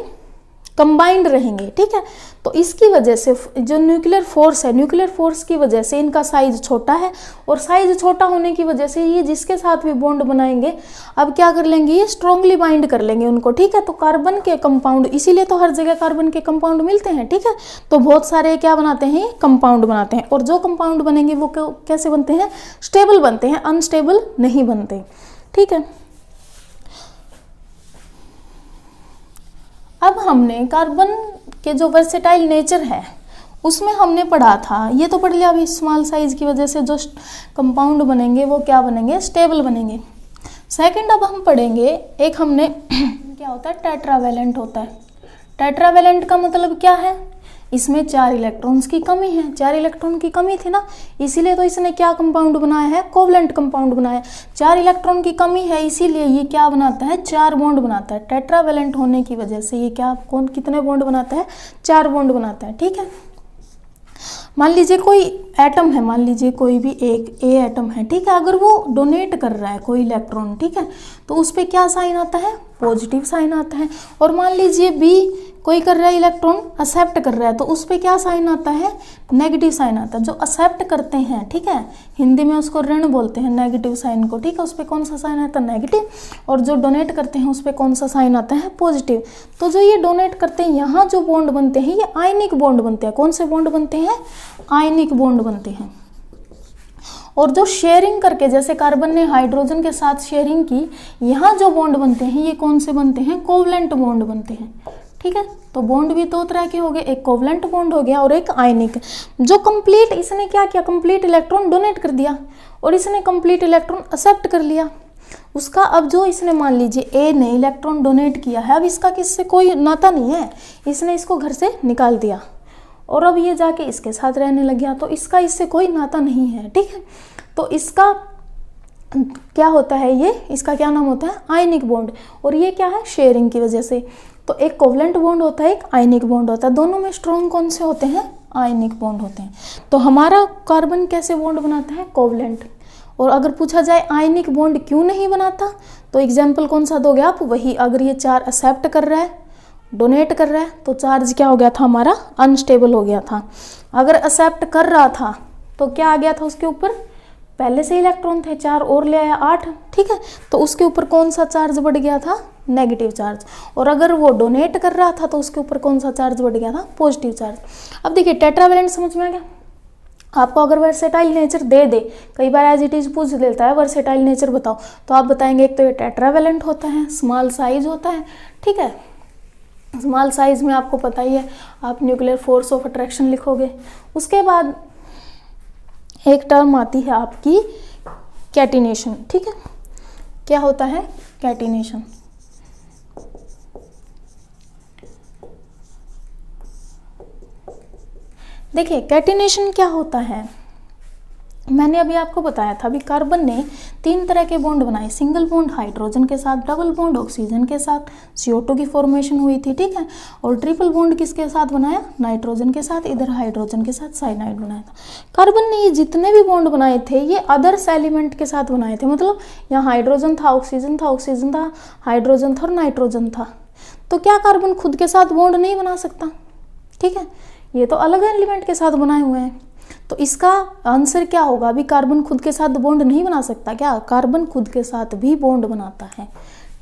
कंबाइंड रहेंगे। ठीक है, तो इसकी वजह से जो न्यूक्लियर फोर्स है, न्यूक्लियर फोर्स की वजह से इनका साइज छोटा है, और साइज छोटा होने की वजह से ये जिसके साथ भी बॉन्ड बनाएंगे अब क्या कर लेंगे, ये स्ट्रांगली बाइंड कर लेंगे उनको। ठीक है, तो कार्बन के कंपाउंड, इसीलिए तो हर जगह कार्बन के कंपाउंड मिलते हैं। ठीक है, तो बहुत सारे क्या बनाते हैं, कंपाउंड बनाते हैं, और जो कंपाउंड बनेंगे वो कैसे बनते हैं, स्टेबल बनते हैं, अनस्टेबल नहीं बनते। ठीक है, अब हमने कार्बन के जो वर्सेटाइल नेचर है उसमें हमने पढ़ा था, ये तो पढ़ लिया अभी, स्मॉल साइज की वजह से जो कंपाउंड बनेंगे वो क्या बनेंगे, स्टेबल बनेंगे। सेकंड अब हम पढ़ेंगे, एक हमने क्या होता है, टेट्रावेलेंट होता है। टेट्रावेलेंट का मतलब क्या है, इसमें 4 इलेक्ट्रॉन्स की कमी है, 4 इलेक्ट्रॉन की कमी थी ना, इसीलिए तो इसने क्या कंपाउंड बनाया है, कोवलेंट कंपाउंड बनाया है। 4 इलेक्ट्रॉन की कमी है, इसीलिए ये क्या बनाता है, 4 बॉन्ड बनाता है। टेट्रावेलेंट होने की वजह से ये क्या, कौन कितने बॉन्ड बनाता है, 4 बॉन्ड बनाता है। ठीक है, मान लीजिए कोई एटम है, मान लीजिए कोई भी एक ए एटम है। ठीक है, अगर वो डोनेट कर रहा है कोई इलेक्ट्रॉन, ठीक है, तो उस पर क्या साइन आता है, पॉजिटिव साइन आता है। और मान लीजिए बी कोई कर रहा है, इलेक्ट्रॉन एक्सेप्ट कर रहा है, तो उस पर क्या साइन आता है, नेगेटिव साइन आता है। जो एक्सेप्ट करते हैं, ठीक है, हिंदी में उसको ऋण बोलते हैं नेगेटिव साइन को। ठीक है, उस पर कौन सा साइन आता है, नेगेटिव, और जो डोनेट करते हैं उस पर कौन सा साइन आता है, पॉजिटिव। तो जो ये डोनेट करते हैं, यहाँ जो बॉन्ड बनते हैं ये आयनिक बॉन्ड बनते हैं। कौन से बॉन्ड बनते हैं, आयनिक बॉन्ड बनते हैं। और जो शेयरिंग करके, जैसे कार्बन ने हाइड्रोजन के साथ शेयरिंग की, यहाँ जो बॉन्ड बनते हैं ये कौन से बनते हैं, कोवलेंट बॉन्ड बनते हैं। ठीक है, तो बॉन्ड भी 2 तरह के हो गए, एक कोवलेंट बॉन्ड हो गया और एक आयनिक। जो कंप्लीट, इसने क्या किया, कंप्लीट इलेक्ट्रॉन डोनेट कर दिया, और इसने कंप्लीट इलेक्ट्रॉन एक्सेप्ट कर लिया उसका। अब जो इसने मान लीजिए ए ने इलेक्ट्रॉन डोनेट किया है, अब इसका किससे कोई नाता नहीं है, इसने इसको घर से निकाल दिया और अब ये जाके इसके साथ रहने लग गया, तो इसका इससे कोई नाता नहीं है। ठीक है, तो इसका क्या होता है, ये इसका क्या नाम होता है, आयनिक बॉन्ड। और ये क्या है, शेयरिंग की वजह से। तो एक कोवलेंट बॉन्ड होता है, एक आयनिक बॉन्ड होता है, दोनों में स्ट्रॉन्ग कौन से होते हैं, आयनिक बॉन्ड होते हैं। तो हमारा कार्बन कैसे बॉन्ड बनाता है, कोवलेंट। और अगर पूछा जाए आयनिक बॉन्ड क्यों नहीं बनाता, तो एग्जाम्पल कौन सा दोगे आप, वही, अगर ये 4 एक्सेप्ट कर रहा है, डोनेट कर रहा है, तो चार्ज क्या हो गया था हमारा, अनस्टेबल हो गया था। अगर एक्सेप्ट कर रहा था तो क्या आ गया था उसके ऊपर, पहले से इलेक्ट्रॉन थे 4 और ले आया 8। ठीक है, तो उसके ऊपर कौन सा चार्ज बढ़ गया था, नेगेटिव चार्ज। और अगर वो डोनेट कर रहा था तो उसके ऊपर कौन सा चार्ज बढ़ गया था, पॉजिटिव चार्ज। अब देखिए टेट्रावेलेंट समझ में आ गया आपको। अगर वर्सेटाइल नेचर दे दे, कई बार एज इट इज पूछ लेता है वर्सेटाइल नेचर बताओ, तो आप बताएंगे एक तो ये टेट्रावेलेंट होता है, स्मॉल साइज होता है। ठीक है, स्मॉल साइज में आपको पता ही है, आप न्यूक्लियर फोर्स ऑफ अट्रैक्शन लिखोगे। उसके बाद एक टर्म आती है आपकी कैटिनेशन। ठीक है, क्या होता है, कैटिनेशन। देखिए कैटिनेशन क्या होता है, मैंने अभी आपको बताया था। अभी कार्बन ने 3 तरह के बॉन्ड बनाए, सिंगल बॉन्ड हाइड्रोजन के साथ, डबल बॉन्ड ऑक्सीजन के साथ, CO2 की फॉर्मेशन हुई थी। ठीक है, और ट्रिपल बॉन्ड किसके साथ बनाया, नाइट्रोजन के साथ, इधर हाइड्रोजन के साथ साइनाइड बनाया था। कार्बन ने ये जितने भी बॉन्ड बनाए थे ये अदर्स एलिमेंट के साथ बनाए थे, मतलब यहाँ हाइड्रोजन था, ऑक्सीजन था, ऑक्सीजन था, हाइड्रोजन था और नाइट्रोजन था। तो क्या कार्बन खुद के साथ बॉन्ड नहीं बना सकता, ठीक है, ये तो अलग एलिमेंट के साथ बनाए हुए हैं। तो इसका आंसर क्या होगा, अभी कार्बन खुद के साथ बॉन्ड नहीं बना सकता क्या, कार्बन खुद के साथ भी बॉन्ड बनाता है।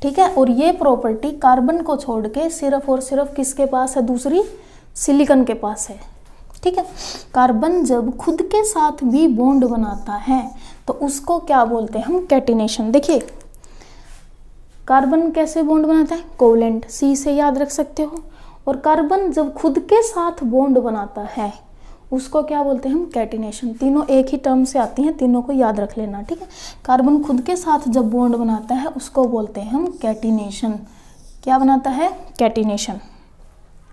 ठीक है, और ये प्रॉपर्टी कार्बन को छोड़ के सिर्फ और सिर्फ किसके पास है, दूसरी सिलिकॉन के पास है। ठीक है, कार्बन जब खुद के साथ भी बॉन्ड बनाता है तो उसको क्या बोलते हैं हम, कैटिनेशन। देखिए कार्बन कैसे बॉन्ड बनाता है? कोवेलेंट, सी से याद रख सकते हो। और कार्बन जब खुद के साथ बॉन्ड बनाता है उसको क्या बोलते हैं हम? कैटिनेशन। तीनों एक ही टर्म से आती हैं, तीनों को याद रख लेना, ठीक है। कार्बन खुद के साथ जब बॉन्ड बनाता है उसको बोलते हैं हम कैटिनेशन। क्या बनाता है? कैटिनेशन।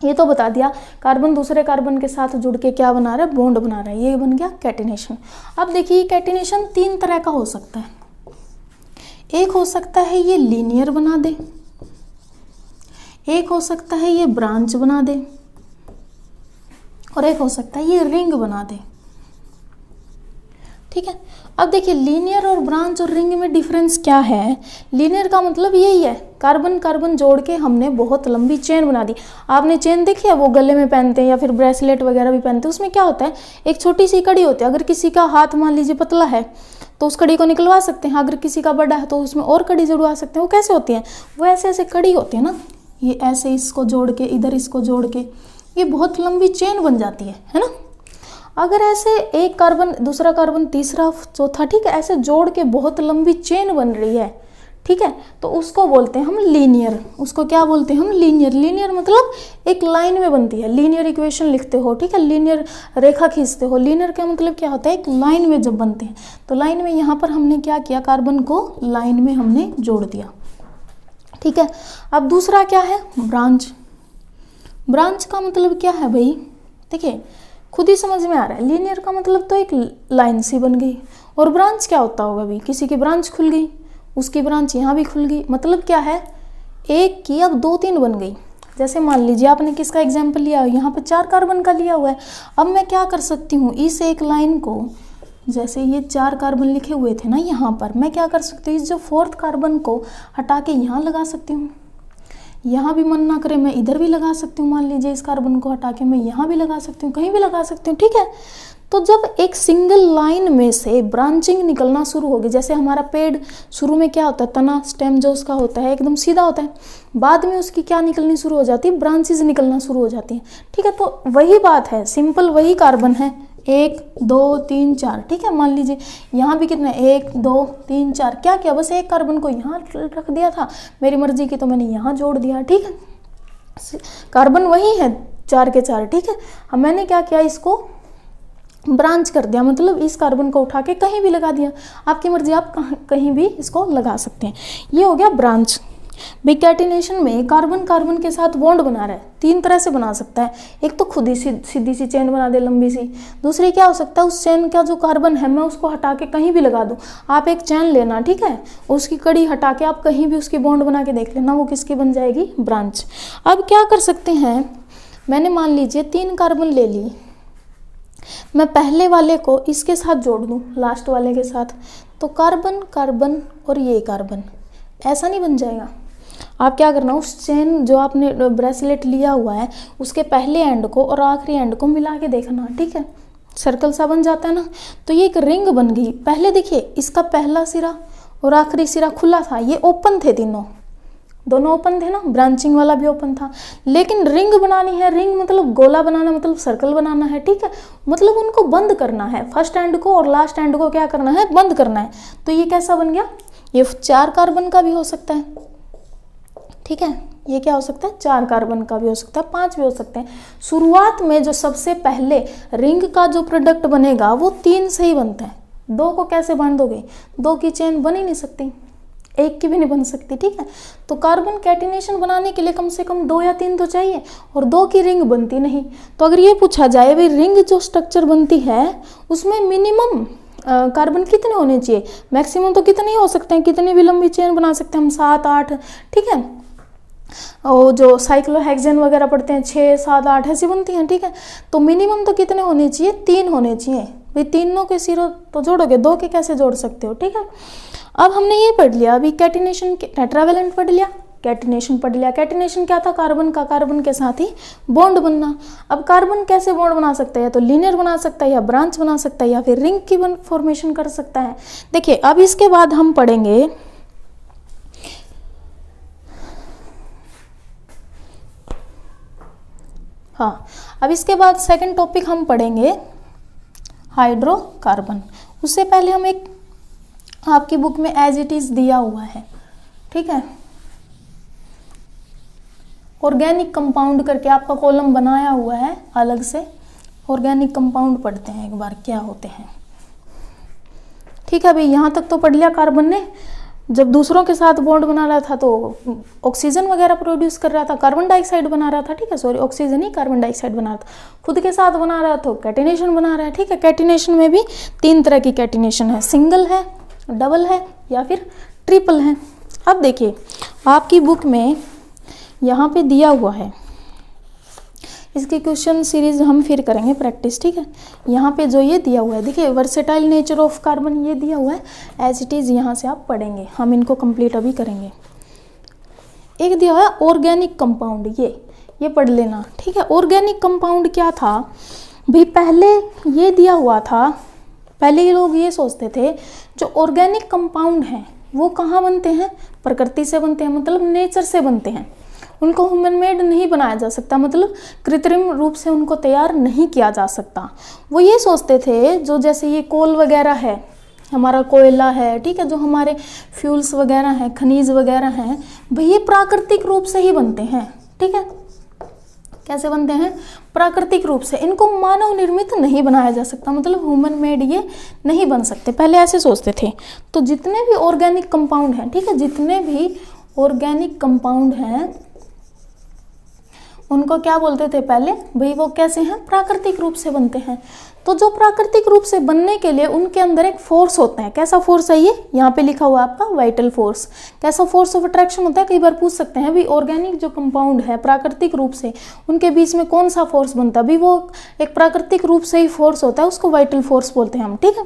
ये तो बता दिया, कार्बन दूसरे कार्बन के साथ जुड़ के क्या बना रहा है? बॉन्ड बना रहा है, ये बन गया कैटिनेशन। अब देखिए कैटिनेशन 3 तरह का हो सकता है। एक हो सकता है ये लीनियर बना दे, एक हो सकता है ये ब्रांच बना दे, और एक हो सकता है ये रिंग बना दे, ठीक है। अब देखिए लीनियर और ब्रांच और रिंग में डिफरेंस क्या है? लीनियर का मतलब यही है, कार्बन कार्बन जोड़ के हमने बहुत लंबी चेन बना दी। आपने चेन देखी है, वो गले में पहनते हैं या फिर ब्रेसलेट वगैरह भी पहनते हैं, उसमें क्या होता है? एक छोटी सी कड़ी होती है। अगर किसी का हाथ मान लीजिए पतला है तो उस कड़ी को निकलवा सकते हैं, अगर किसी का बड़ा है तो उसमें और कड़ी जुड़वा सकते हैं। वो कैसे होती है? वो ऐसे ऐसे कड़ी होती है ना, ये ऐसे इसको जोड़ के, इधर इसको जोड़ के, ये बहुत लंबी चेन बन जाती है ना। अगर ऐसे एक कार्बन दूसरा कार्बन तीसरा चौथा, ठीक है, ऐसे जोड़ के बहुत लंबी चेन बन रही है, ठीक है, तो उसको बोलते हैं हम लीनियर। उसको क्या बोलते हैं हम? लीनियर। लीनियर मतलब एक लाइन में बनती है। लीनियर इक्वेशन लिखते हो, ठीक है, लीनियर रेखा खींचते हो। लीनियर का मतलब क्या होता है? एक लाइन में जब बनते हैं। तो लाइन में यहाँ पर हमने क्या किया? कार्बन को लाइन में हमने जोड़ दिया, ठीक है। अब दूसरा क्या है? ब्रांच। ब्रांच का मतलब क्या है भाई? देखिए खुद ही समझ में आ रहा है। लीनियर का मतलब तो एक लाइन सी बन गई, और ब्रांच क्या होता होगा भाई? किसी की ब्रांच खुल गई, उसकी ब्रांच यहाँ भी खुल गई, मतलब क्या है? एक की अब 2-3 बन गई। जैसे मान लीजिए आपने किसका एग्जाम्पल लिया है? यहाँ पे 4 कार्बन का लिया हुआ है। अब मैं क्या कर सकती हूँ? इस एक लाइन को, जैसे ये 4 कार्बन लिखे हुए थे ना यहाँ पर, मैं क्या कर सकती हूँ? इस जो 4th कार्बन को हटा के यहाँ लगा सकती हूँ। यहाँ भी मन ना करे मैं इधर भी लगा सकती हूँ। मान लीजिए इस कार्बन को हटा के मैं यहाँ भी लगा सकती हूँ, कहीं भी लगा सकती हूँ, ठीक है। तो जब एक सिंगल लाइन में से ब्रांचिंग निकलना शुरू होगी, जैसे हमारा पेड़ शुरू में क्या होता है? तना, स्टेम जो उसका होता है एकदम सीधा होता है, बाद में उसकी क्या निकलनी शुरू हो जाती है? ब्रांचेज निकलना शुरू हो जाती हैं, ठीक है। तो वही बात है, सिंपल वही कार्बन है, 1 2 3 4, ठीक है। मान लीजिए यहाँ भी कितने? 1 2 3 4। क्या किया? बस एक कार्बन को यहाँ रख दिया था, मेरी मर्जी की, तो मैंने यहाँ जोड़ दिया, ठीक है। कार्बन वही है 4 के 4, ठीक है। अब मैंने क्या किया? इसको ब्रांच कर दिया, मतलब इस कार्बन को उठा के कहीं भी लगा दिया। आपकी मर्जी, आप कहीं भी इसको लगा सकते हैं। ये हो गया ब्रांच। भाई कैटिनेशन में कार्बन कार्बन के साथ बॉन्ड बना रहा है, 3 तरह से बना सकता है। एक तो खुद ही सीधी सी चेन बना दे लंबी सी। दूसरी क्या हो सकता है? उस चेन का जो कार्बन है मैं उसको हटा के कहीं भी लगा दूं। आप एक चेन लेना, ठीक है, उसकी कड़ी हटा के आप कहीं भी उसकी बॉन्ड बना के देख लेना, वो किसकी बन जाएगी? ब्रांच। अब क्या कर सकते हैं? मैंने मान लीजिए 3 कार्बन ले ली, मैं पहले वाले को इसके साथ जोड़ दूं, लास्ट वाले के साथ, तो कार्बन कार्बन और ये कार्बन, ऐसा नहीं बन जाएगा। आप क्या करना? उस चेन जो आपने ब्रेसलेट लिया हुआ है उसके पहले एंड को और आखिरी एंड को मिला के देखना, ठीक है, सर्कल सा बन जाता है ना। तो ये एक रिंग बन गई। पहले देखिए इसका पहला सिरा और आखिरी सिरा खुला था, ये ओपन थे, दोनों ओपन थे ना, ब्रांचिंग वाला भी ओपन था। लेकिन रिंग बनानी है, रिंग मतलब गोला बनाना, मतलब सर्कल बनाना है, ठीक है, मतलब उनको बंद करना है। फर्स्ट एंड को और लास्ट एंड को क्या करना है? बंद करना है। तो ये कैसा बन गया? ये 4 कार्बन का भी हो सकता है, ठीक है, ये क्या हो सकता है? 4 कार्बन का भी हो सकता है, 5 भी हो सकते हैं। शुरुआत में जो सबसे पहले रिंग का जो प्रोडक्ट बनेगा वो 3 से ही बनता है। 2 को कैसे बांधोगे? 2 की चेन बन ही नहीं सकती, 1 की भी नहीं बन सकती, ठीक है। तो कार्बन कैटिनेशन बनाने के लिए कम से कम 2 या 3 तो चाहिए, और 2 की रिंग बनती नहीं। तो अगर ये पूछा जाए भाई रिंग जो स्ट्रक्चर बनती है उसमें मिनिमम कार्बन कितने होने चाहिए, मैक्सिमम तो कितने ही हो सकते हैं, कितनी भी लंबी चेन बना सकते हैं हम, 7 8, ठीक है। और जो साइक्लोहेक्सेन वगैरह पढ़ते हैं 6 7 8 ऐसी बनती हैं, ठीक है। तो मिनिमम तो कितने होने चाहिए? 3 होने चाहिए भाई। तीनों के सिरों तो जोड़ोगे, 2 के कैसे जोड़ सकते हो, ठीक है। अब हमने ये पढ़ लिया, अभी कैटिनेशन टेट्रावेलेंट पढ़ लिया, कैटिनेशन पढ़ लिया। कैटिनेशन क्या था? कार्बन का कार्बन के साथ ही बॉन्ड बनना। अब कार्बन कैसे बॉन्ड बना सकता है? या तो लीनियर बना सकता है, या ब्रांच बना सकता है, या फिर रिंग की फॉर्मेशन कर सकता है। देखिए अब इसके बाद हम पढ़ेंगे हाँ, अब इसके बाद सेकंड टॉपिक हम पढ़ेंगे हाइड्रोकार्बन। उससे पहले हम एक आपकी बुक में एज इट इज दिया हुआ है, ठीक है, ऑर्गेनिक कंपाउंड करके आपका कॉलम बनाया हुआ है अलग से। ऑर्गेनिक कंपाउंड पढ़ते हैं एक बार क्या होते हैं। ठीक है भाई, यहाँ तक तो पढ़ लिया। कार्बन ने जब दूसरों के साथ बॉन्ड बना रहा था तो ऑक्सीजन वगैरह प्रोड्यूस कर रहा था, कार्बन डाइऑक्साइड बना रहा था। ठीक है, सॉरी ऑक्सीजन ही कार्बन डाइऑक्साइड बना रहा था। खुद के साथ बना रहा तो कैटिनेशन बना रहा है। ठीक है, कैटिनेशन में भी 3 तरह की कैटिनेशन है, सिंगल है, डबल है या फिर ट्रिपल है। अब देखिए आपकी बुक में यहाँ पे दिया हुआ है, इसकी क्वेश्चन सीरीज हम फिर करेंगे प्रैक्टिस। ठीक है, यहाँ पे जो ये दिया हुआ है देखिए, वर्सेटाइल नेचर ऑफ कार्बन ये दिया हुआ है, एज इट इज़ यहाँ से आप पढ़ेंगे, हम इनको कंप्लीट अभी करेंगे। एक दिया हुआ है ऑर्गेनिक कंपाउंड, ये पढ़ लेना। ठीक है, ऑर्गेनिक कंपाउंड क्या था भाई, पहले ये दिया हुआ था, पहले ये लोग ये सोचते थे जो ऑर्गेनिक कंपाउंड हैं वो कहाँ बनते हैं, प्रकृति से बनते हैं, मतलब नेचर से बनते हैं। उनको ह्यूमन मेड नहीं बनाया जा सकता, मतलब कृत्रिम रूप से उनको तैयार नहीं किया जा सकता। वो ये सोचते थे जो जैसे ये कोल वगैरह है, हमारा कोयला है, ठीक है, जो हमारे फ्यूल्स वगैरह हैं, खनिज वगैरह हैं, भाई ये प्राकृतिक रूप से ही बनते हैं। ठीक है, कैसे बनते हैं, प्राकृतिक रूप से, इनको मानव निर्मित नहीं बनाया जा सकता, मतलब ह्यूमन मेड ये नहीं बन सकते, पहले ऐसे सोचते थे। तो जितने भी ऑर्गेनिक कंपाउंड हैं, ठीक है, जितने भी ऑर्गेनिक कंपाउंड हैं उनको क्या बोलते थे पहले, भाई वो कैसे हैं, प्राकृतिक रूप से बनते हैं। तो जो प्राकृतिक रूप से बनने के लिए उनके अंदर एक फोर्स होता है। कैसा फोर्स है ये, यहाँ पे लिखा हुआ है आपका वाइटल फोर्स। कैसा फोर्स ऑफ अट्रैक्शन होता है, कई बार पूछ सकते हैं भी ऑर्गेनिक जो कंपाउंड है प्राकृतिक रूप से, उनके बीच में कौन सा फोर्स बनता है, भी वो एक प्राकृतिक रूप से ही फोर्स होता है, उसको वाइटल फोर्स बोलते हैं हम। ठीक है,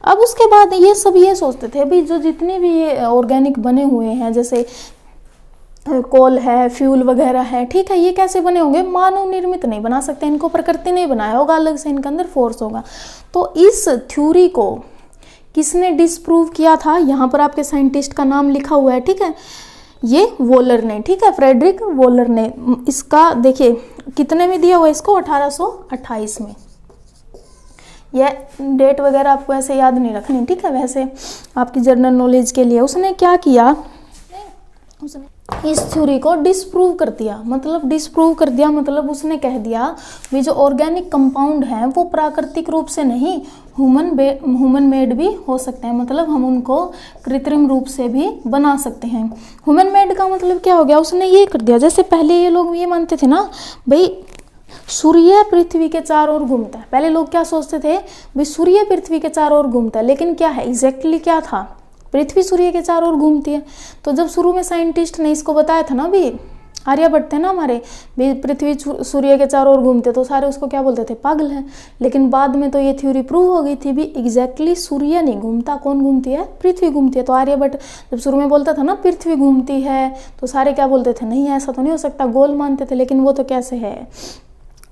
अब उसके बाद ये सब ये सोचते थे भी जो जितने भी ये ऑर्गेनिक बने हुए हैं, जैसे कोल है, फ्यूल वगैरह है, ठीक है, ये कैसे बने होंगे, मानव निर्मित नहीं बना सकते, इनको प्रकृति नहीं बनाया होगा, अलग से इनके अंदर फोर्स होगा। तो इस थ्योरी को किसने डिस्प्रूव किया था, यहाँ पर आपके साइंटिस्ट का नाम लिखा हुआ है। ठीक है, ये वोलर ने, ठीक है, फ्रेडरिक वोलर ने। इसका देखिए कितने में दिया हुआ है इसको, 1828 में। यह डेट वगैरह आपको ऐसे याद नहीं रखनी, ठीक है, वैसे आपकी जनरल नॉलेज के लिए। उसने क्या किया, उसने इस थ्योरी को डिस्प्रूव कर दिया, मतलब डिस्प्रूव कर दिया मतलब उसने कह दिया भी जो ऑर्गेनिक कंपाउंड हैं वो प्राकृतिक रूप से नहीं, ह्यूमन मेड भी हो सकते हैं, मतलब हम उनको कृत्रिम रूप से भी बना सकते हैं। ह्यूमन मेड का मतलब क्या हो गया, उसने ये कर दिया, जैसे पहले ये लोग ये मानते थे ना भाई सूर्य पृथ्वी के चारों ओर घूमता है। पहले लोग क्या सोचते थे भाई सूर्य पृथ्वी के चारों ओर घूमता है, लेकिन क्या है एग्जैक्टली क्या था, पृथ्वी सूर्य के चारों ओर घूमती है। तो जब शुरू में साइंटिस्ट ने इसको बताया था ना, भी आर्यभट्ट थे ना हमारे, भी पृथ्वी सूर्य के चारों ओर घूमते, तो सारे उसको क्या बोलते थे, पागल है। लेकिन बाद में तो ये थ्योरी प्रूव हो गई थी भी एग्जैक्टली सूर्य नहीं घूमता, कौन घूमती है, पृथ्वी घूमती है। तो आर्यभट्ट जब शुरू में बोलता था ना पृथ्वी घूमती है, तो सारे क्या बोलते थे, नहीं ऐसा तो नहीं हो सकता, गोल मानते थे, लेकिन वो तो कैसे है,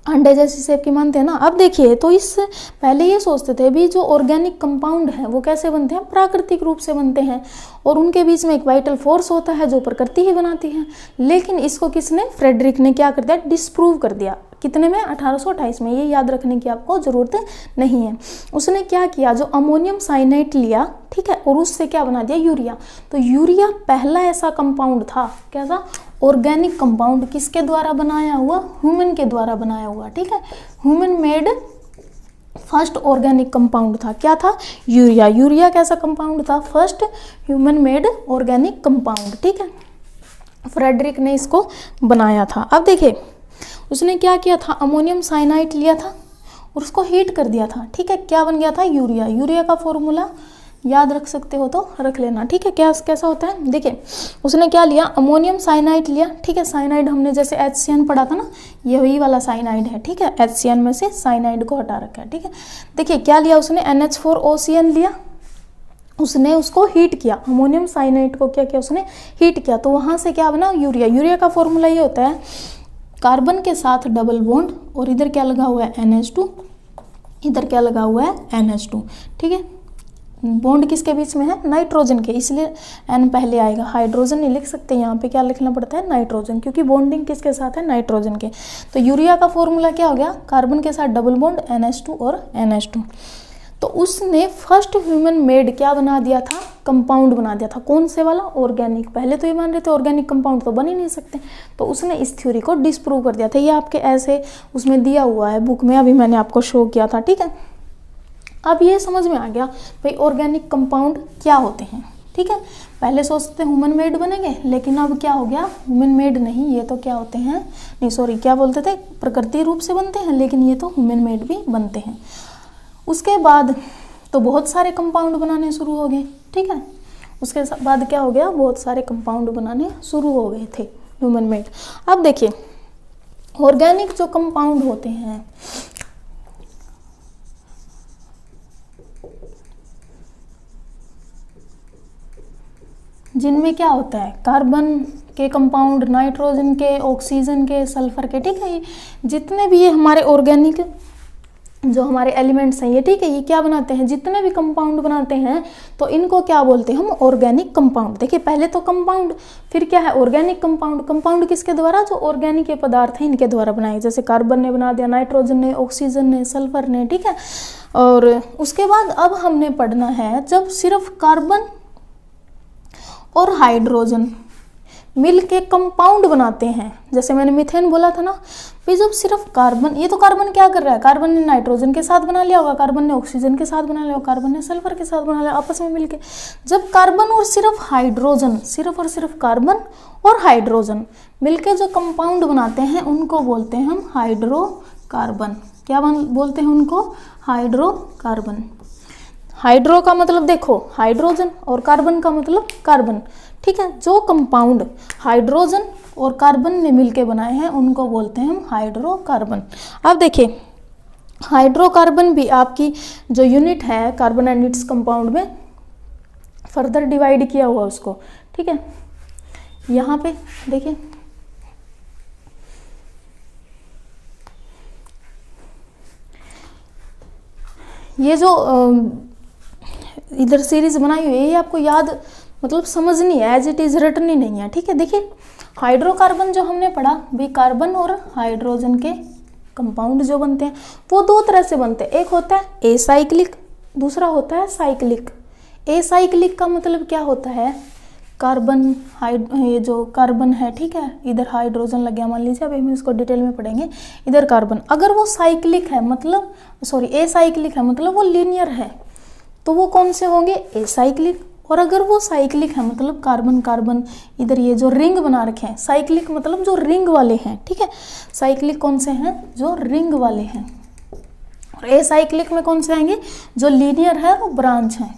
अंडे जैसी शेप की मानते हैं ना। अब देखिए, तो इस पहले ये सोचते थे भी जो ऑर्गेनिक कंपाउंड है वो कैसे बनते हैं, प्राकृतिक रूप से बनते हैं, और उनके बीच में एक वाइटल फोर्स होता है जो प्रकृति ही बनाती है। लेकिन इसको किसने, फ्रेडरिक ने क्या कर दिया, डिस्प्रूव कर दिया। कितने में, 1828 में। ये याद रखने की आपको ज़रूरत नहीं है। उसने क्या किया, जो अमोनियम साइनाइड लिया, ठीक है, और उससे क्या बना दिया, यूरिया। तो यूरिया पहला ऐसा कंपाउंड था, कैसा, ऑर्गेनिक कंपाउंड, किसके द्वारा बनाया हुआ, ह्यूमन के द्वारा बनाया हुआ। ठीक है, human made first organic compound था, क्या था, यूरिया। यूरिया कैसा कंपाउंड था, first human made organic compound. ठीक है, फ्रेडरिक ने इसको बनाया था। अब देखिए उसने क्या किया था, अमोनियम साइनाइड लिया था और उसको हीट कर दिया था। ठीक है, क्या बन गया था, यूरिया। यूरिया का फॉर्मूला याद रख सकते हो तो रख लेना। ठीक है, क्या कैसा होता है, देखिए उसने क्या लिया, अमोनियम साइनाइड लिया। ठीक है, साइनाइड हमने जैसे HCN पढ़ा था ना, यही वाला साइनाइड है। ठीक है, HCN में से साइनाइड को हटा रखा है। ठीक है, देखिए क्या लिया उसने, NH4OCN लिया, उसने उसको हीट किया, अमोनियम साइनाइड को क्या किया उसने, हीट किया, तो वहाँ से क्या बना, यूरिया। यूरिया का फॉर्मूला ये होता है, कार्बन के साथ डबल बॉन्ड, और इधर क्या लगा हुआ है, NH2, इधर क्या लगा हुआ है, NH2। ठीक है, बॉन्ड किसके बीच में है, नाइट्रोजन के, इसलिए N पहले आएगा, हाइड्रोजन नहीं लिख सकते, यहाँ पे क्या लिखना पड़ता है, नाइट्रोजन, क्योंकि बॉन्डिंग किसके साथ है, नाइट्रोजन के। तो यूरिया का फॉर्मूला क्या हो गया, कार्बन के साथ डबल बॉन्ड NH2 और NH2। तो उसने फर्स्ट ह्यूमन मेड क्या बना दिया था, कंपाउंड बना दिया था। कौन से वाला, ऑर्गेनिक। पहले तो ये मान रहे थे ऑर्गेनिक कंपाउंड तो बन ही नहीं सकते, तो उसने इस थ्योरी को डिस्प्रूव कर दिया था। ये आपके ऐसे उसमें दिया हुआ है बुक में, अभी मैंने आपको शो किया था, ठीक है। अब ये समझ में आ गया भाई ऑर्गेनिक कंपाउंड क्या होते हैं, ठीक है। पहले सोचते ह्यूमन मेड बनेंगे, लेकिन अब क्या हो गया, ह्यूमन मेड नहीं, ये तो क्या होते हैं, नहीं सॉरी क्या बोलते थे, प्रकृति रूप से बनते हैं, लेकिन ये तो ह्यूमन मेड भी बनते हैं। उसके बाद तो बहुत सारे कंपाउंड बनाने शुरू हो गए, ठीक है। उसके बाद क्या हो गया, बहुत सारे कंपाउंड बनाने शुरू हो गए थे ह्यूमन मेड। अब देखिए ऑर्गेनिक जो कंपाउंड होते हैं, जिनमें क्या होता है, कार्बन के कंपाउंड, नाइट्रोजन के, ऑक्सीजन के, सल्फर के, ठीक है। जितने भी ये हमारे ऑर्गेनिक जो हमारे एलिमेंट्स हैं ये, ठीक है, ये क्या बनाते हैं, जितने भी कंपाउंड बनाते हैं तो इनको क्या बोलते हैं हम, ऑर्गेनिक कंपाउंड। देखिए पहले तो कंपाउंड, फिर क्या है ऑर्गेनिक कंपाउंड। कंपाउंड किसके द्वारा, जो ऑर्गेनिक के पदार्थ हैं इनके द्वारा बनाए, जैसे कार्बन ने बना दिया, नाइट्रोजन ने, ऑक्सीजन ने, सल्फर ने, ठीक है। और उसके बाद अब हमने पढ़ना है जब सिर्फ कार्बन और हाइड्रोजन मिल के कंपाउंड बनाते हैं, जैसे मैंने मीथेन बोला था ना भाई, जब सिर्फ कार्बन, ये तो कार्बन क्या कर रहा है, कार्बन ने नाइट्रोजन के साथ बना लिया होगा, कार्बन ने ऑक्सीजन के साथ बना लिया होगा, कार्बन ने सल्फर के साथ बना लिया आपस में मिलके। जब कार्बन और सिर्फ हाइड्रोजन, सिर्फ और सिर्फ कार्बन और हाइड्रोजन मिलके जो कंपाउंड बनाते हैं उनको बोलते हैं हम हाइड्रोकार्बन। क्या बोलते हैं उनको, हाइड्रोकार्बन। हाइड्रो का मतलब देखो हाइड्रोजन, और कार्बन का मतलब कार्बन, ठीक है। जो कंपाउंड हाइड्रोजन और कार्बन ने मिलके बनाए हैं उनको बोलते हैं हम हाइड्रोकार्बन। अब देखिए हाइड्रोकार्बन भी आपकी जो यूनिट है कार्बन एंड इट्स कंपाउंड में फर्दर डिवाइड किया हुआ उसको, ठीक है। यहाँ पे देखिए ये जो इधर सीरीज बनाई हुई है ये आपको याद मतलब समझनी है, एज इट इज रिटन ही नहीं है, ठीक है। देखिए हाइड्रोकार्बन जो हमने पढ़ा भाई, कार्बन और हाइड्रोजन के कंपाउंड जो बनते हैं वो दो तरह से बनते हैं, एक होता है एसाइक्लिक, दूसरा होता है साइक्लिक। एसाइक्लिक का मतलब क्या होता है, कार्बन ये जो कार्बन है, ठीक है, इधर हाइड्रोजन लग गया मान लीजिए, अभी हम इसको डिटेल में पढ़ेंगे, इधर कार्बन। अगर वो साइक्लिक है मतलब सॉरी एसाइक्लिक है मतलब वो लीनियर है, तो वो कौन से होंगे, एसाइक्लिक। और अगर वो साइक्लिक है मतलब कार्बन कार्बन इधर ये जो रिंग बना रखे हैं, साइक्लिक मतलब जो रिंग वाले हैं, ठीक है। साइक्लिक कौन से हैं, जो रिंग वाले हैं। और एसाइक्लिक में कौन से आएंगे, जो लीनियर है और ब्रांच है,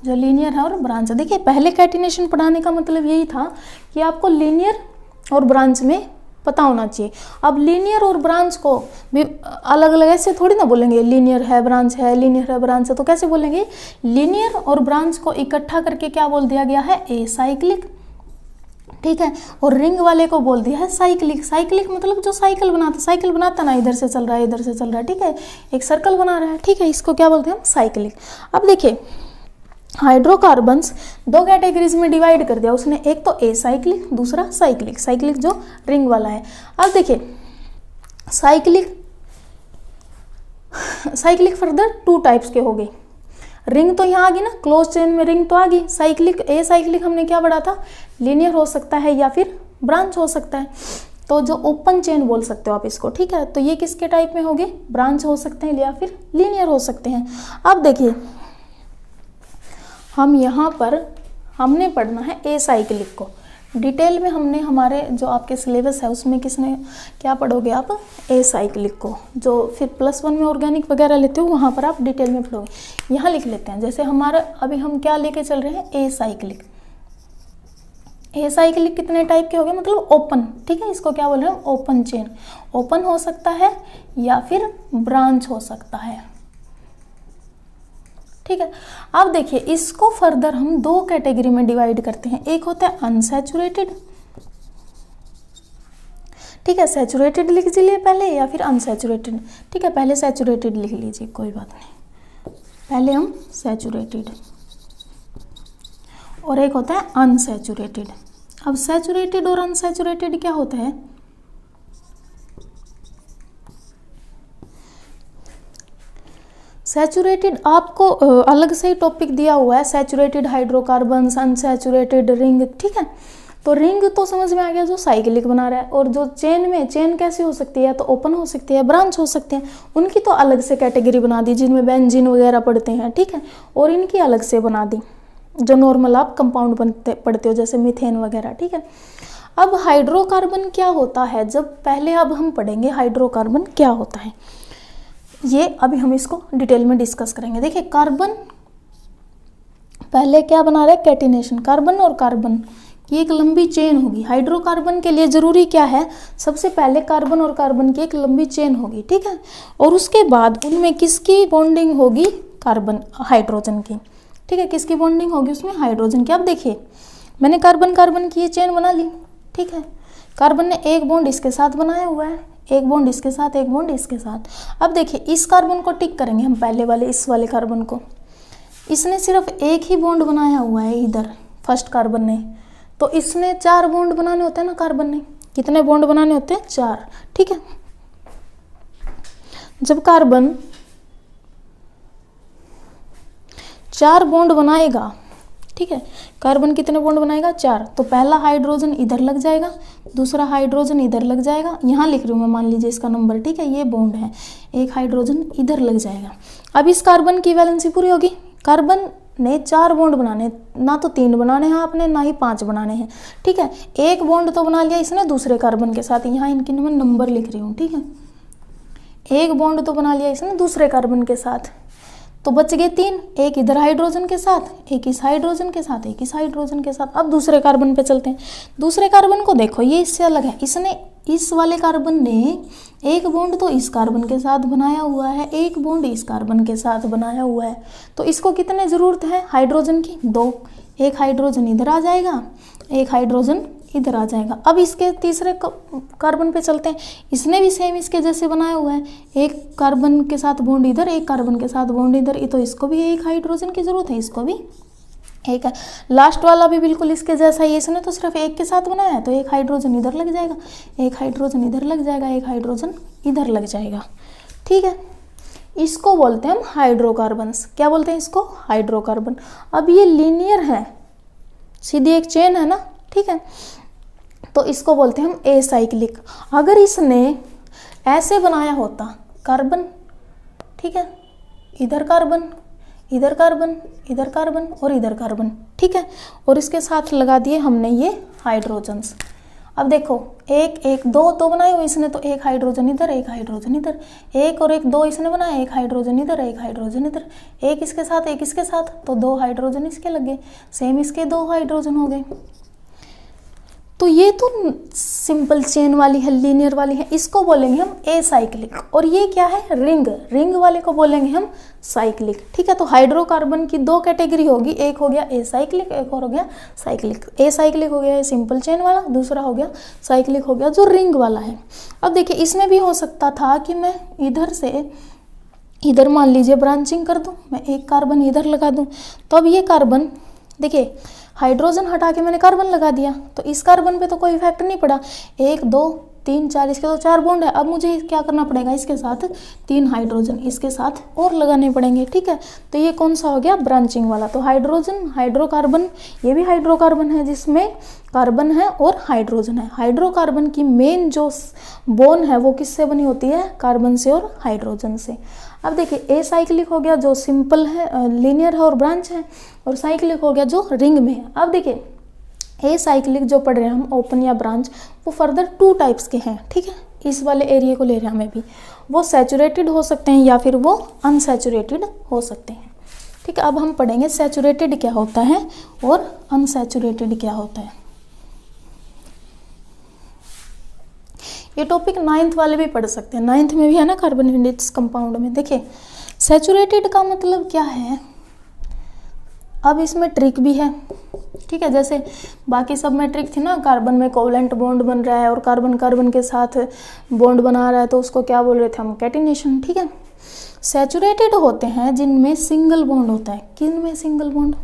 जो लीनियर है और ब्रांच है। देखिए पहले कैटिनेशन पढ़ाने का मतलब यही था कि आपको लीनियर और ब्रांच में पता होना चाहिए। अब लीनियर और ब्रांच को भी अलग अलग ऐसे थोड़ी ना बोलेंगे, लीनियर है ब्रांच है, लीनियर है ब्रांच है, तो कैसे बोलेंगे, लीनियर और ब्रांच को इकट्ठा करके क्या बोल दिया गया है, एसाइक्लिक, ठीक है। और रिंग वाले को बोल दिया है साइक्लिक। साइक्लिक मतलब जो साइकिल बनाता ना, इधर से चल रहा है इधर से चल रहा है, ठीक है, एक सर्कल बना रहा है, ठीक है, इसको क्या बोलते हैं हम, साइक्लिक। अब देखिए हाइड्रोकार्बन्स दो कैटेगरीज में डिवाइड कर दिया उसने, एक तो एसाइक्लिक, दूसरा साइक्लिक। साइक्लिक जो रिंग वाला है। अब देखिए साइक्लिक फर्दर टू टाइप्स के हो गए। रिंग तो यहाँ आ गई ना, क्लोज चेन में रिंग तो आ गई। साइक्लिक एसाइक्लिक हमने क्या पढ़ा था, लीनियर हो सकता है या फिर ब्रांच हो सकता है, तो जो ओपन चेन बोल सकते हो आप इसको, ठीक है। तो ये किसके टाइप में हो गए, ब्रांच हो सकते हैं या फिर लीनियर हो सकते हैं। अब देखिए हम यहाँ पर हमने पढ़ना है एसाइक्लिक को डिटेल में। हमने हमारे जो आपके सिलेबस है उसमें किसने क्या पढ़ोगे आप, एसाइक्लिक को, जो फिर +1 में ऑर्गेनिक वगैरह लेते हो वहाँ पर आप डिटेल में पढ़ोगे। यहाँ लिख लेते हैं, जैसे हमारा अभी हम क्या लेके चल रहे हैं, एसाइक्लिक। एसाइक्लिक कितने टाइप के हो गए, मतलब ओपन, ठीक है, इसको क्या बोल रहे हैं, ओपन चेन। ओपन हो सकता है या फिर ब्रांच हो सकता है, ठीक है। अब देखिए इसको फर्दर हम दो कैटेगरी में डिवाइड करते हैं, एक होता है अनसैचुरेटेड, ठीक है, सैचुरेटेड लिख लीजिए पहले या फिर अनसैचुरेटेड, ठीक है। पहले सैचुरेटेड लिख लीजिए, कोई बात नहीं, पहले हम सैचुरेटेड, और एक होता है अनसैचुरेटेड। अब सैचुरेटेड और अनसैचुरेटेड क्या होता है, सैचुरेटेड आपको अलग से ही टॉपिक दिया हुआ है, सैचुरेटेड हाइड्रोकार्बन्स, अनसैचुरेटेड रिंग, ठीक है। तो रिंग तो समझ में आ गया जो साइक्लिक बना रहा है, और जो चेन में, चेन कैसी हो सकती है, तो ओपन हो सकती है, ब्रांच हो सकते हैं, उनकी तो अलग से कैटेगरी बना दी, जिनमें बेंजीन वगैरह पढ़ते हैं, ठीक है, और इनकी अलग से बना दी जो नॉर्मल आप कंपाउंड पढ़ते हो जैसे मीथेन वगैरह, ठीक है। अब हाइड्रोकार्बन क्या होता है, जब पहले अब हम पढ़ेंगे हाइड्रोकार्बन क्या होता है, ये अभी हम इसको डिटेल में डिस्कस करेंगे। देखिए कार्बन पहले क्या बना रहे हैं, कैटिनेशन, कार्बन और कार्बन की एक लंबी चेन होगी। हाइड्रोकार्बन के लिए जरूरी क्या है, सबसे पहले कार्बन और कार्बन की एक लंबी चेन होगी, ठीक है, और उसके बाद उनमें किसकी बॉन्डिंग होगी, कार्बन हाइड्रोजन की, ठीक है, किसकी बॉन्डिंग होगी उसमें, हाइड्रोजन की। अब देखिए मैंने कार्बन कार्बन की ये चेन बना ली, ठीक है, कार्बन ने एक बॉन्ड इसके साथ बनाया हुआ है, एक बॉन्ड इसके साथ, एक बॉन्ड इसके साथ। अब देखिए इस कार्बन को टिक करेंगे हम, पहले वाले इस वाले कार्बन को, इसने सिर्फ एक ही बॉन्ड बनाया हुआ है इधर, फर्स्ट कार्बन ने, तो इसने 4 बॉन्ड बनाने होते हैं ना, कार्बन ने कितने बॉन्ड बनाने होते हैं, 4, ठीक है। जब कार्बन 4 बॉन्ड बनाएगा, ठीक है, कार्बन कितने बॉन्ड बनाएगा, 4, तो पहला हाइड्रोजन इधर लग जाएगा, दूसरा हाइड्रोजन इधर लग जाएगा, यहाँ लिख रही हूँ मैं, मान लीजिए इसका नंबर, ठीक है, ये बॉन्ड है, एक हाइड्रोजन इधर लग जाएगा। अब इस कार्बन की वैलेंसी पूरी होगी, कार्बन ने 4 बॉन्ड बनाने, ना तो 3 बनाने हैं आपने, ना ही 5 बनाने हैं, ठीक है, एक बॉन्ड तो बना लिया इसने दूसरे कार्बन के साथ, यहाँ इनकी मैं नंबर लिख रही हूँ, ठीक है, एक बॉन्ड तो बना लिया इसने दूसरे कार्बन के साथ, तो बच गए 3, एक इधर हाइड्रोजन के साथ, एक इस हाइड्रोजन के साथ, एक इस हाइड्रोजन के साथ। अब दूसरे कार्बन पे चलते हैं, दूसरे कार्बन को देखो, ये इससे अलग है, इसने इस वाले कार्बन ने एक बॉन्ड तो इस कार्बन के साथ बनाया हुआ है, एक बॉन्ड इस कार्बन के साथ बनाया हुआ है, तो इसको कितने ज़रूरत है हाइड्रोजन की, 2, एक हाइड्रोजन इधर आ जाएगा, एक हाइड्रोजन इधर आ जाएगा। अब इसके तीसरे कार्बन पे चलते हैं, इसने भी सेम इसके जैसे बनाया हुआ है, एक कार्बन के साथ बॉन्ड इधर, एक कार्बन के साथ बॉन्ड इधर, तो इसको भी एक हाइड्रोजन की जरूरत है, इसको भी एक है। लास्ट वाला भी बिल्कुल इसके जैसा ही, इसने तो सिर्फ एक के साथ बनाया है, तो एक हाइड्रोजन इधर लग जाएगा, एक हाइड्रोजन इधर लग जाएगा, एक हाइड्रोजन इधर लग जाएगा, ठीक है। इसको बोलते हैं हम हाइड्रोकार्बन्स, क्या बोलते हैं इसको, हाइड्रोकार्बन। अब ये लीनियर है, सीधी एक चेन है ना, ठीक है, तो इसको बोलते हैं हम एसाइक्लिक। अगर इसने ऐसे बनाया होता, कार्बन, ठीक है, इधर कार्बन, इधर कार्बन, इधर कार्बन और इधर कार्बन, ठीक है, और इसके साथ लगा दिए हमने ये हाइड्रोजन्स। अब देखो एक एक 2 तो बनाए हुए इसने, तो एक हाइड्रोजन इधर, एक हाइड्रोजन इधर, एक और एक 2 इसने बनाया, एक हाइड्रोजन इधर, एक हाइड्रोजन इधर, एक इसके साथ, एक इसके साथ, तो 2 हाइड्रोजन इसके लग गए, सेम इसके 2 हाइड्रोजन हो गए। तो ये तो सिंपल चेन वाली है, लीनियर वाली है, इसको बोलेंगे हम एसाइक्लिक। और ये क्या है, रिंग, रिंग वाले को बोलेंगे हम साइक्लिक, ठीक है। तो हाइड्रोकार्बन की 2 कैटेगरी होगी, एक हो गया एसाइक्लिक, एक और हो गया साइक्लिक। एसाइक्लिक हो गया सिंपल चेन वाला, दूसरा हो गया साइक्लिक हो गया जो रिंग वाला है। अब देखिए इसमें भी हो सकता था कि मैं इधर से इधर मान लीजिए ब्रांचिंग कर दूं, मैं एक कार्बन इधर लगा दूं, तो अब ये कार्बन देखिए हाइड्रोजन हटा के मैंने कार्बन लगा दिया, तो इस कार्बन पे तो कोई इफेक्ट नहीं पड़ा, 1 2 3 4, इसके तो 4 बॉन्ड है। अब मुझे क्या करना पड़ेगा, इसके साथ 3 हाइड्रोजन इसके साथ और लगाने पड़ेंगे, ठीक है। तो ये कौन सा हो गया, ब्रांचिंग वाला। तो हाइड्रोजन, हाइड्रोकार्बन, ये भी हाइड्रोकार्बन है जिसमें कार्बन है और हाइड्रोजन है। हाइड्रोकार्बन की मेन जो बोन है वो किससे बनी होती है, कार्बन से और हाइड्रोजन से। अब देखिए एसाइक्लिक हो गया जो सिंपल है, लीनियर है और ब्रांच है, और साइक्लिक हो गया जो रिंग में है। अब देखिए एसाइक्लिक जो पढ़ रहे हैं हम, ओपन या ब्रांच, वो फर्दर 2 टाइप्स के हैं, ठीक है। इस वाले एरिया को ले रहे हैं हमें भी, वो सैचुरेटेड हो सकते हैं या फिर वो अनसैचुरेटेड हो सकते हैं, ठीक है। अब हम पढ़ेंगे सैचुरेटेड क्या होता है और अनसैचुरेटेड क्या होता है। ये टॉपिक 9th वाले भी पढ़ सकते हैं, 9th में भी है ना कार्बोनेटेड कंपाउंड में। देखिए सैचुरेटेड का मतलब क्या है, अब इसमें ट्रिक भी है, ठीक है। जैसे बाकी सब में ट्रिक थी ना, कार्बन में कोवलेंट बॉन्ड बन रहा है और कार्बन कार्बन के साथ बॉन्ड बना रहा है, तो उसको क्या बोल रहे थे हम, कैटिनेशन, ठीक है। सैचुरेटेड होते हैं जिनमें सिंगल बॉन्ड होता है। किन में सिंगल बॉन्ड,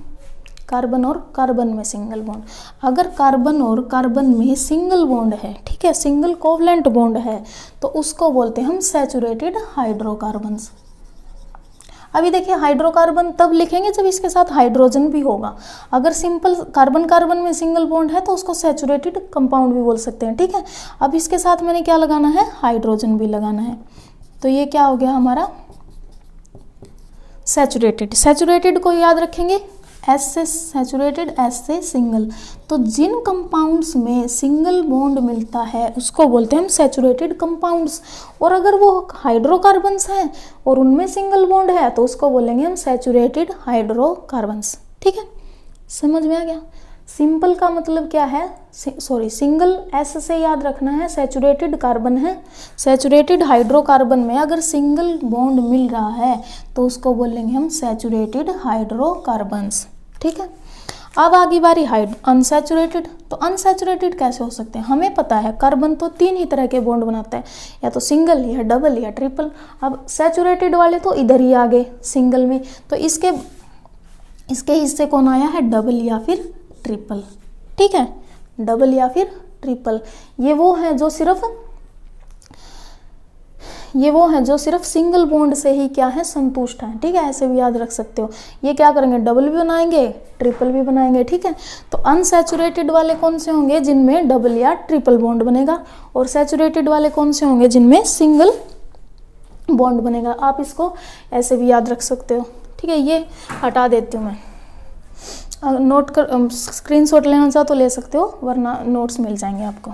कार्बन और कार्बन में सिंगल बॉन्ड। अगर कार्बन और कार्बन में सिंगल बॉन्ड है, ठीक है, सिंगल कोवलेंट बॉन्ड है, तो उसको बोलते हैं हम सैचुरेटेड हाइड्रोकार्बन्स। अभी देखिए हाइड्रोकार्बन तब लिखेंगे जब इसके साथ हाइड्रोजन भी होगा। अगर सिंपल कार्बन कार्बन में सिंगल बॉन्ड है तो उसको सैचुरेटेड कंपाउंड भी बोल सकते हैं, ठीक है। अब इसके साथ मैंने क्या लगाना है, हाइड्रोजन भी लगाना है, तो ये क्या हो गया हमारा सैचुरेटेड। सैचुरेटेड को याद रखेंगे एस से सैचुरेटेड, एस से सिंगल। तो जिन कंपाउंड्स में सिंगल बॉन्ड मिलता है उसको बोलते हैं हम सैचुरेटेड कंपाउंड्स। और अगर वो हाइड्रोकार्बन्स हैं और उनमें सिंगल बॉन्ड है तो उसको बोलेंगे हम सैचुरेटेड हाइड्रोकार्बन्स, ठीक है। समझ में आ गया। सिंपल का मतलब क्या है, सिंगल एस से याद रखना है, सैचुरेटेड कार्बन है। सैचुरेटेड हाइड्रोकार्बन में अगर सिंगल बॉन्ड मिल रहा है तो उसको बोलेंगे हम सैचुरेटेड हाइड्रोकार्बन्स, ठीक है। अब आगे बारी अनसैचुरेटेड। तो अनसैचुरेटेड कैसे हो सकते हैं, हमें पता है कार्बन तो 3 ही तरह के बॉन्ड बनाता है, या तो सिंगल या डबल या ट्रिपल। अब सैचुरेटेड वाले तो इधर ही आ गए सिंगल में, तो इसके हिस्से कौन आया है, डबल या फिर ट्रिपल, ठीक है, डबल या फिर ट्रिपल। ये वो है जो सिर्फ सिंगल बॉन्ड से ही क्या है, संतुष्ट है, ठीक है। ऐसे भी याद रख सकते हो। ये क्या करेंगे, डबल भी बनाएंगे, ट्रिपल भी बनाएंगे, ठीक है। तो अनसैचुरेटेड वाले कौन से होंगे, जिनमें डबल या ट्रिपल बॉन्ड बनेगा, और सैचुरेटेड वाले कौन से होंगे, जिनमें सिंगल बॉन्ड बनेगा। आप इसको ऐसे भी याद रख सकते हो, ठीक है। ये हटा देती हूँ मैं, नोट कर स्क्रीनशॉट लेना चाहो तो ले सकते हो, वरना नोट्स मिल जाएंगे आपको।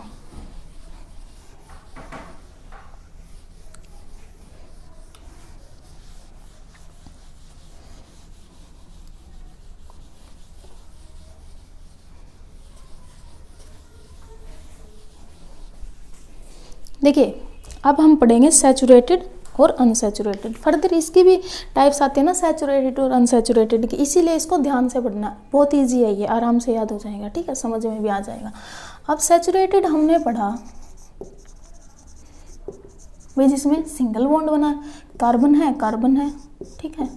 देखिए अब हम पढ़ेंगे सैचुरेटेड और अनसैचुरेटेड। फर्दर इसकी भी टाइप्स आते हैं ना, सैचुरेटेड और अनसैचुरेटेड की, इसीलिए इसको ध्यान से पढ़ना, बहुत इजी है ये, आराम से याद हो जाएगा, ठीक है, समझ में भी आ जाएगा। अब सैचुरेटेड हमने पढ़ा भाई जिसमें सिंगल बॉन्ड बना है, कार्बन है, ठीक है।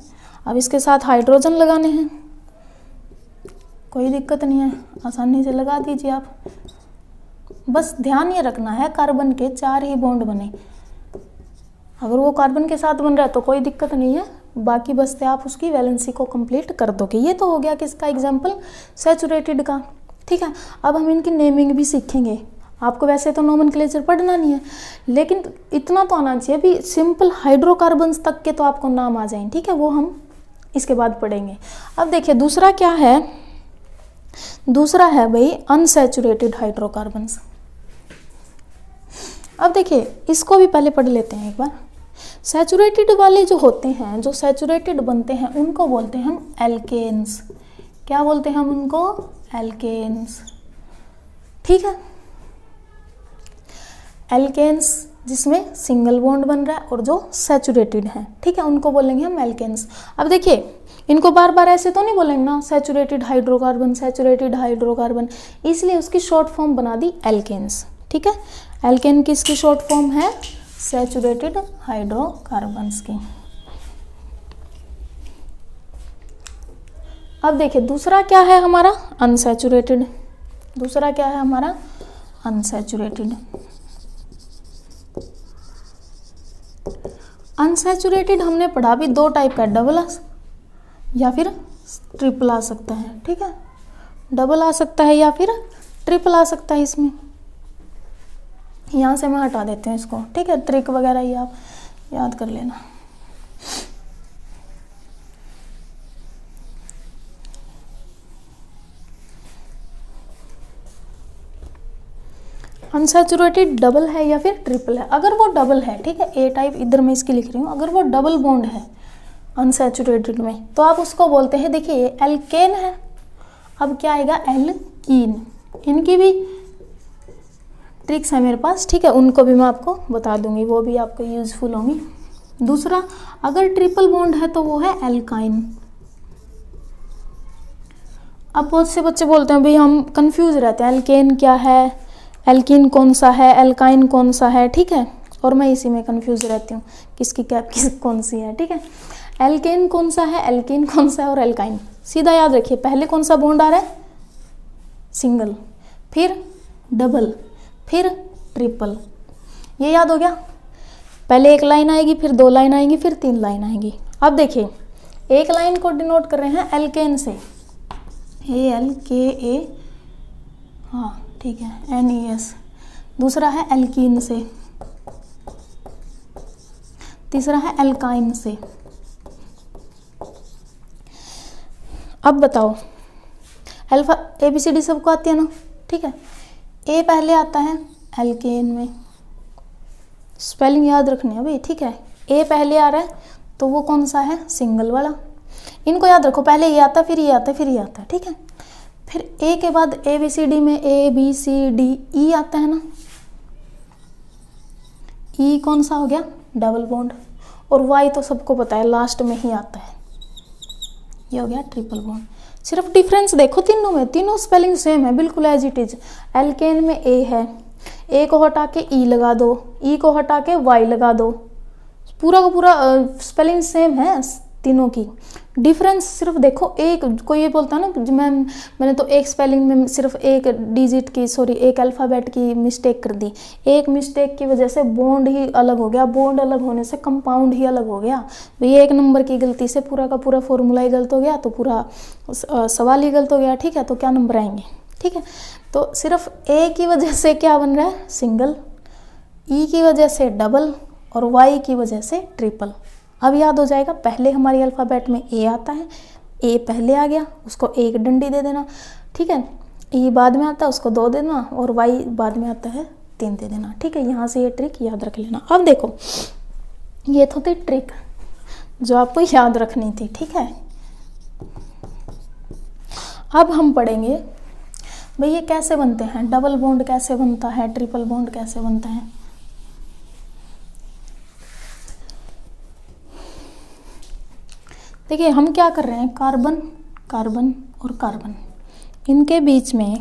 अब इसके साथ हाइड्रोजन लगाने हैं, कोई दिक्कत नहीं है, आसानी से लगा दीजिए आप। बस ध्यान ये रखना है कार्बन के 4 ही बॉन्ड बने, अगर वो कार्बन के साथ बन रहा है तो कोई दिक्कत नहीं है, बाकी बसते आप उसकी वैलेंसी को कंप्लीट कर दोगे। ये तो हो गया किसका एग्जाम्पल, सैचुरेटेड का, ठीक है। अब हम इनकी नेमिंग भी सीखेंगे। आपको वैसे तो नोमेनक्लेचर पढ़ना नहीं है, लेकिन इतना तो आना चाहिए भी, सिंपल हाइड्रोकार्बन्स तक के तो आपको नाम आ जाएं, ठीक है, वो हम इसके बाद पढ़ेंगे। अब देखिए दूसरा क्या है, दूसरा है भाई अनसैचुरेटेड हाइड्रोकार्बन्स। अब देखिए इसको भी पहले पढ़ लेते हैं एक बार। सैचुरेटेड वाले जो होते हैं, जो सैचुरेटेड बनते हैं, उनको बोलते हैं हम एल्केन्स। क्या बोलते हैं हम उनको, एल्केन्स, ठीक है। एल्केन्स जिसमें सिंगल बॉन्ड बन रहा है और जो सैचुरेटेड है, ठीक है, उनको बोलेंगे हम एल्केन्स। अब देखिए इनको बार बार ऐसे तो नहीं बोलेंगे ना, सैचुरेटेड हाइड्रोकार्बन, सैचुरेटेड हाइड्रोकार्बन, इसलिए उसकी शॉर्ट फॉर्म बना दी एल्केन्स, ठीक है। एल्केन किसकी शॉर्ट फॉर्म है, सैचुरेटेड हाइड्रोकार्बन्स की। अब देखिए दूसरा क्या है हमारा, अनसैचुरेटेड। दूसरा क्या है हमारा, अनसैचुरेटेड। अनसैचुरेटेड हमने पढ़ा भी 2 टाइप का, डबल या फिर ट्रिपल आ सकता है, ठीक है, डबल आ सकता है या फिर ट्रिपल आ सकता है। इसमें यहाँ से मैं हटा देती हूँ इसको, ठीक है, ट्रिक वगैरह ये आप याद कर लेना। अनसैचुरेटेड डबल है या फिर ट्रिपल है। अगर वो डबल है, ठीक है, ए टाइप इधर मैं इसकी लिख रही हूँ, अगर वो डबल बॉन्ड है अनसैचुरेटेड में तो आप उसको बोलते हैं, देखिए ये एल्केन है, अब क्या आएगा, एल्कीन। इनकी भी ट्रिक्स है मेरे पास, ठीक है, उनको भी मैं आपको बता दूंगी, वो भी आपको यूजफुल होंगी। दूसरा, अगर ट्रिपल बॉन्ड है तो वो है एल्काइन। अब बहुत से बच्चे बोलते हैं भाई हम कंफ्यूज रहते हैं, एल्केन क्या है, एल्कीन कौन सा है, एल्काइन कौन सा है, ठीक है, और मैं इसी में कंफ्यूज रहती हूँ किसकी क्या कौन सी है, ठीक है। एल्केन कौन सा है, एल्कीन कौन सा है और एल्काइन, सीधा याद रखिए, पहले कौन सा बॉन्ड आ रहा है, सिंगल, फिर डबल, फिर ट्रिपल, ये याद हो गया। पहले 1 लाइन आएगी, फिर 2 लाइन आएगी, फिर 3 लाइन आएगी। अब देखिए एक लाइन को डिनोट कर रहे हैं एल्केन से, ALKA, हाँ ठीक है, NES। दूसरा है एल्कीन से, तीसरा है एल्काइन से। अब बताओ, अल्फा ABCD सबको आती है ना, ठीक है। ए पहले आता है एल्केन में, स्पेलिंग याद रखनी है भाई, ठीक है। ए पहले आ रहा है तो वो कौन सा है, सिंगल वाला। इनको याद रखो, पहले ये आता है, फिर ये आता है, फिर ये आता है, ठीक है। फिर ए के बाद ABCD में ABCD आता है ना, ई कौन सा हो गया, डबल बॉन्ड। और वाई तो सबको पता है लास्ट में ही आता है, ये हो गया ट्रिपल बॉन्ड। सिर्फ डिफरेंस देखो तीनों में, तीनों स्पेलिंग सेम है बिल्कुल एज इट इज। एल्केन में ए है, ए को हटा के ई लगा दो, ई को हटा के वाई लगा दो, पूरा का पूरा स्पेलिंग सेम है तीनों की। डिफरेंस सिर्फ देखो, एक कोई ये बोलता है ना मैंने तो एक स्पेलिंग में सिर्फ एक डिजिट की, सॉरी एक अल्फ़ाबेट की मिस्टेक कर दी, एक मिस्टेक की वजह से बॉन्ड ही अलग हो गया, बॉन्ड अलग होने से कंपाउंड ही अलग हो गया भाई। एक नंबर की गलती से पूरा का पूरा फॉर्मूला ही गलत हो गया, तो पूरा सवाल ही गलत हो गया, ठीक है। तो क्या नंबर आएंगे, ठीक है। तो सिर्फ ए की वजह से क्या बन रहा है, सिंगल, ई की वजह से डबल, और वाई की वजह से ट्रिपल। अब याद हो जाएगा, पहले हमारी अल्फ़ाबेट में ए आता है, ए पहले आ गया, उसको एक डंडी दे देना, ठीक है। ई बाद में आता है, उसको 2 दे देना, और वाई बाद में आता है 3 दे देना, ठीक है। यहाँ से ये ट्रिक याद रख लेना। अब देखो, ये तो थी ट्रिक जो आपको याद रखनी थी, ठीक है। अब हम पढ़ेंगे भाई ये कैसे बनते हैं, डबल बॉन्ड कैसे बनता है, ट्रिपल बॉन्ड कैसे बनता है। देखिए हम क्या कर रहे हैं, कार्बन कार्बन और कार्बन, इनके बीच में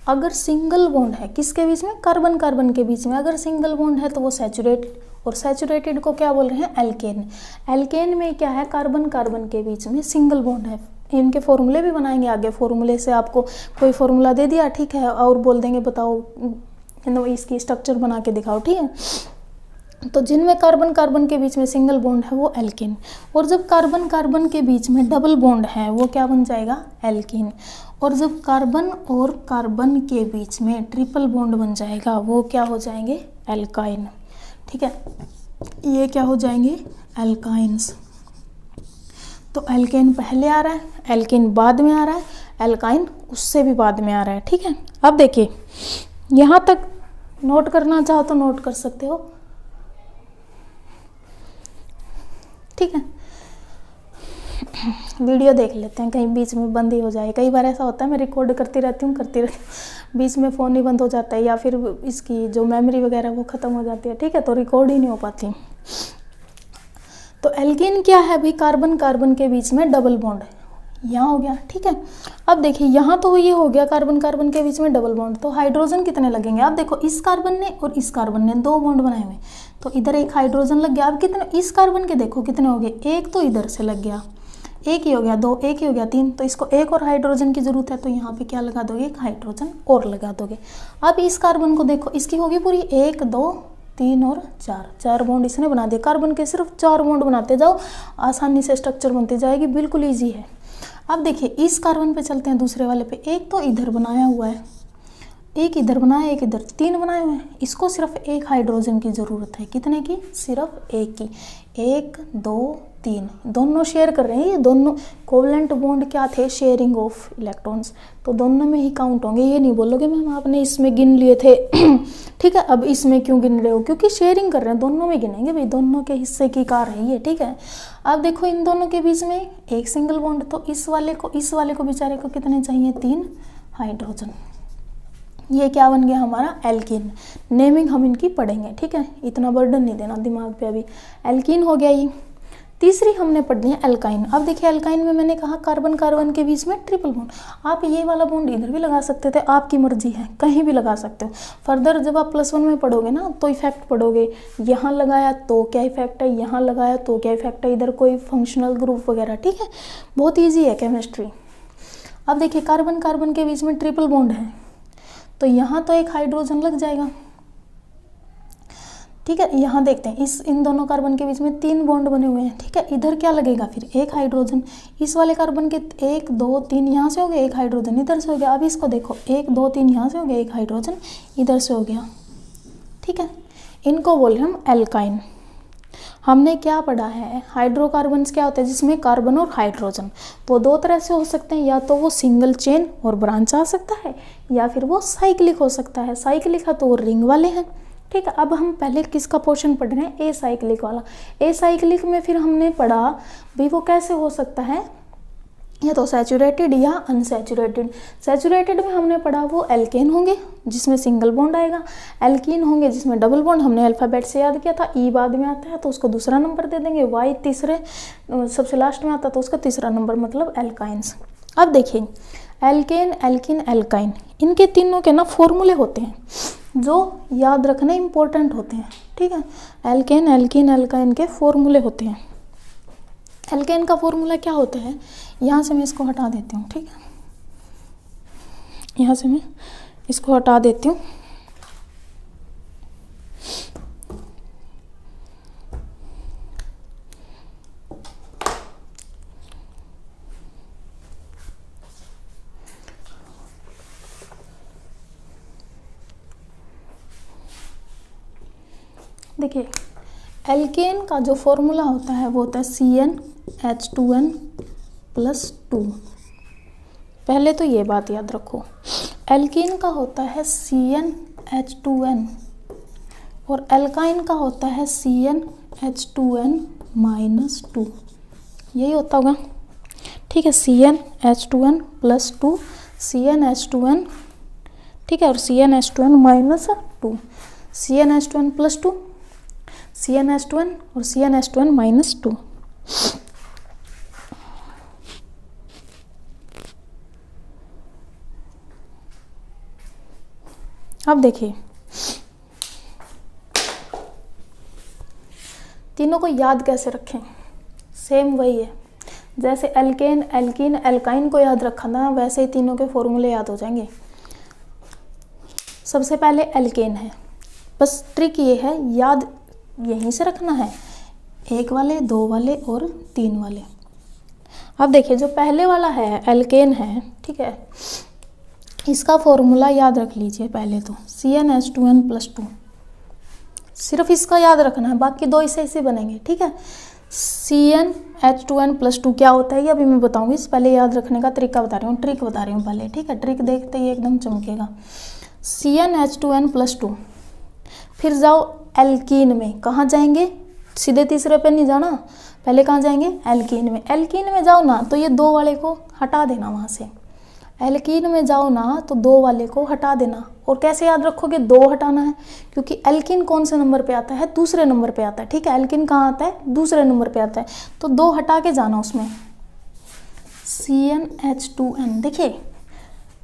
अगर सिंगल बॉन्ड है, किसके बीच में, कार्बन कार्बन के बीच में अगर सिंगल बॉन्ड है तो वो सैचुरेटेड, और सैचुरेटेड को क्या बोल रहे हैं, एल्केन। एल्केन में क्या है, कार्बन कार्बन के बीच में सिंगल बॉन्ड है। इनके फॉर्मूले भी बनाएंगे आगे, फॉर्मूले से आपको कोई फॉर्मूला दे दिया, ठीक है, और बोल देंगे बताओ इसकी स्ट्रक्चर बना के दिखाओ, ठीक है। तो जिनमें कार्बन कार्बन के बीच में सिंगल बॉन्ड है वो एल्केन, और जब कार्बन कार्बन के बीच में डबल बॉन्ड है वो क्या बन जाएगा, एल्कीन। और जब कार्बन और कार्बन के बीच में ट्रिपल बॉन्ड बन जाएगा वो क्या हो जाएंगे, एल्काइन, ठीक है। ये क्या हो जाएंगे, एल्काइंस। तो एल्केन पहले आ रहा है, एल्कीन बाद में आ रहा है, एल्काइन उससे भी बाद में आ रहा है, ठीक है। अब देखिए यहाँ तक नोट करना चाहो तो नोट कर सकते हो, ठीक है। वीडियो देख लेते हैं, कहीं बीच में बंद ही हो जाए। कई बार ऐसा होता है मैं रिकॉर्ड करती रहती हूँ, बीच में फ़ोन ही बंद हो जाता है, या फिर इसकी जो मेमोरी वगैरह वो ख़त्म हो जाती है, ठीक है, तो रिकॉर्ड ही नहीं हो पाती। तो एल्कीन क्या है भाई, कार्बन कार्बन के बीच में डबल बॉन्ड, यहाँ हो गया, ठीक है। अब देखिए यहाँ तो ये हो गया कार्बन कार्बन के बीच में डबल बॉन्ड, तो हाइड्रोजन कितने लगेंगे, आप देखो इस कार्बन ने और इस कार्बन ने 2 बॉन्ड बनाए हुए, तो इधर एक हाइड्रोजन लग गया। अब कितने, इस कार्बन के देखो कितने हो गए, एक तो इधर से लग गया, एक ही हो गया, 2, एक ही हो गया, 3, तो इसको एक और हाइड्रोजन की जरूरत है, तो यहाँ पे क्या लगा दोगे, एक हाइड्रोजन और लगा दोगे। अब इस कार्बन को देखो, इसकी होगी पूरी 1, 2, 3 और 4 बॉन्ड इसने बना दिए। कार्बन के सिर्फ 4 बॉन्ड बनाते जाओ, आसानी से स्ट्रक्चर बनती जाएगी, बिल्कुल ईजी है। अब देखिए इस कार्बन पे चलते हैं दूसरे वाले पे, एक तो इधर बनाया हुआ है, एक इधर बनाया, एक इधर, 3 बनाए हुए हैं। इसको सिर्फ एक हाइड्रोजन की ज़रूरत है, कितने की, सिर्फ एक की। 1, 2, 3 दोनों शेयर कर रहे हैं, ये दोनों कोवलेंट बॉन्ड क्या थे, शेयरिंग ऑफ इलेक्ट्रॉन्स, तो दोनों में ही काउंट होंगे। ये नहीं बोलोगे मैम आपने इसमें गिन लिए थे ठीक है, अब इसमें क्यों गिन रहे हो, क्योंकि शेयरिंग कर रहे हैं, दोनों में गिनेंगे भाई, दोनों के हिस्से की कार है ये, ठीक है। अब देखो इन दोनों के बीच में एक सिंगल बॉन्ड, तो इस वाले को बेचारे को कितने चाहिए, 3 हाइड्रोजन। ये क्या बन गया हमारा, एल्कीन। नेमिंग हम इनकी पढ़ेंगे, ठीक है, इतना बर्डन नहीं देना दिमाग पे अभी। एल्कीन हो गया ये। तीसरी हमने पढ़नी है एल्काइन। अब देखिए एल्काइन में मैंने कहा कार्बन कार्बन के बीच में ट्रिपल बॉन्ड, आप ये वाला बॉन्ड इधर भी लगा सकते थे, आपकी मर्जी है, कहीं भी लगा सकते हो। फर्दर जब आप +1 में पढ़ोगे ना तो इफेक्ट पढ़ोगे, यहाँ लगाया तो क्या इफेक्ट है, यहाँ लगाया तो क्या इफेक्ट है, इधर कोई फंक्शनल ग्रुप वगैरह, ठीक है, बहुत ईजी है केमिस्ट्री। अब देखिए कार्बन कार्बन के बीच में ट्रिपल बॉन्ड है, तो यहाँ तो एक हाइड्रोजन लग जाएगा, ठीक है, यहाँ देखते हैं इन दोनों कार्बन के बीच में 3 बॉन्ड बने हुए हैं। ठीक है, इधर क्या लगेगा फिर, एक हाइड्रोजन। इस वाले कार्बन के 1 2 3 यहाँ से हो गया, एक हाइड्रोजन इधर से हो गया। अब इसको देखो 1 2 3 यहाँ से हो गया, एक हाइड्रोजन इधर से हो गया। ठीक है, इनको बोल रहे हम एल्काइन। हमने क्या पढ़ा है, हाइड्रोकार्बन्स क्या होते हैं जिसमें कार्बन और हाइड्रोजन, वो 2 तरह से हो सकते हैं, या तो वो सिंगल चेन और ब्रांच आ सकता है, या फिर वो साइक्लिक हो सकता है। साइक्लिक है तो वो रिंग वाले हैं। ठीक है, अब हम पहले किसका पोर्शन पढ़ रहे हैं, ए साइक्लिक वाला। ए साइक्लिक में फिर हमने पढ़ा भाई वो कैसे हो सकता है, या तो सैचुरेटेड या अनसैचुरेटेड। सैचुरेटेड में हमने पढ़ा वो एल्केन होंगे जिसमें सिंगल बॉन्ड आएगा, एल्कीन होंगे जिसमें डबल बॉन्ड, हमने अल्फ़ाबेट से याद किया था। ई बाद में आता है तो उसको दूसरा नंबर दे देंगे, वाई तीसरे सबसे लास्ट में आता है तो उसका तीसरा नंबर, मतलब एल्काइंस। अब देखिए एल्केन एल्किन एल्काइन, इनके तीनों के ना फॉर्मूले होते हैं जो याद रखना इम्पोर्टेंट होते हैं। ठीक है, एल्केन एल्किन एल्काइन के फॉर्मूले होते हैं। एल्केन का फॉर्मूला क्या होता है, यहाँ से मैं इसको हटा देती हूँ। ठीक है, यहाँ से मैं इसको हटा देती हूँ। देखिए एल्केन का जो फॉर्मूला होता है वो होता है CnH2n+2। पहले तो ये बात याद रखो, एल्कीन का होता है CnH2n और एल्काइन का होता है CnH2n-2। यही होता होगा। ठीक है, CnH2n+2 CnH2n, ठीक है, और CnH2n-2, CnH2n+2 CnH2n और CnH2n-2। अब देखिए तीनों को याद कैसे रखें, सेम वही है जैसे एल्केन एल्कीन एल्काइन को याद रखा था, वैसे ही तीनों के फॉर्मूले याद हो जाएंगे। सबसे पहले एल्केन है, बस ट्रिक ये है याद यहीं से रखना है, 1 वाले 2 वाले और 3 वाले। अब देखिए जो पहले वाला है एल्केन है, ठीक है, इसका फॉर्मूला याद रख लीजिए पहले तो CnH2n+2, सिर्फ इसका याद रखना है, बाकी 2 इसे ऐसे बनेंगे। ठीक है, CnH2n+2 क्या होता है ये अभी मैं बताऊंगी, इस पहले याद रखने का तरीका बता रही हूँ, ट्रिक बता रही हूँ पहले। ठीक है, ट्रिक देखते ही एकदम चमकेगा। CnH2n+2, फिर जाओ एल्कीन में, कहाँ जाएंगे, सीधे तीसरे पे नहीं जाना, पहले कहाँ जाएंगे, एल्कीन में। एल्कीन में जाओ ना तो ये 2 वाले को हटा देना वहाँ से, एल्कीन में जाओ ना तो 2 वाले को हटा देना। और कैसे याद रखोगे, 2 हटाना है क्योंकि एल्कीन कौन से नंबर पे आता है, दूसरे नंबर पे आता है। ठीक है, एल्कीन कहाँ आता है, दूसरे नंबर पे आता है, तो 2 हटा के जाना उसमें। CnH2n, देखिए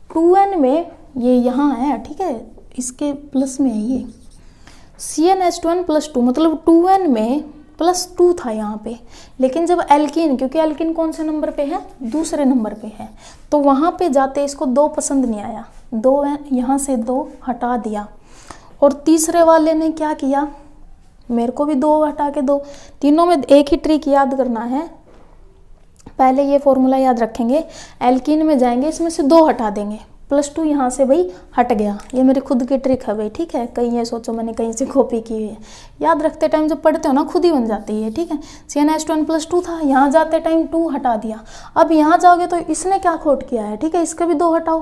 2n में ये यहाँ है, ठीक है, इसके प्लस में है ये CnH2n+2, मतलब 2n में +2 था यहाँ पे, लेकिन जब एल्कीन, क्योंकि एल्कीन कौन से नंबर पे है, दूसरे नंबर पे है, तो वहाँ पे जाते इसको 2 पसंद नहीं आया, 2 यहाँ से 2 हटा दिया। और तीसरे वाले ने क्या किया, मेरे को भी 2 हटा के 2, तीनों में एक ही ट्रिक याद करना है। पहले ये फॉर्मूला याद रखेंगे, एल्कीन में जाएंगे, इसमें से 2 हटा देंगे, +2 यहाँ से भाई हट गया, ये मेरी खुद की ट्रिक है भाई। ठीक है, कहीं ये सोचो मैंने कहीं से कॉपी की है, याद रखते टाइम जब पढ़ते हो ना खुद ही बन जाती है। ठीक है, CnH2n+2 था, यहाँ जाते टाइम 2 हटा दिया। अब यहाँ जाओगे तो इसने क्या खोट किया है, ठीक है, इसके भी 2 हटाओ,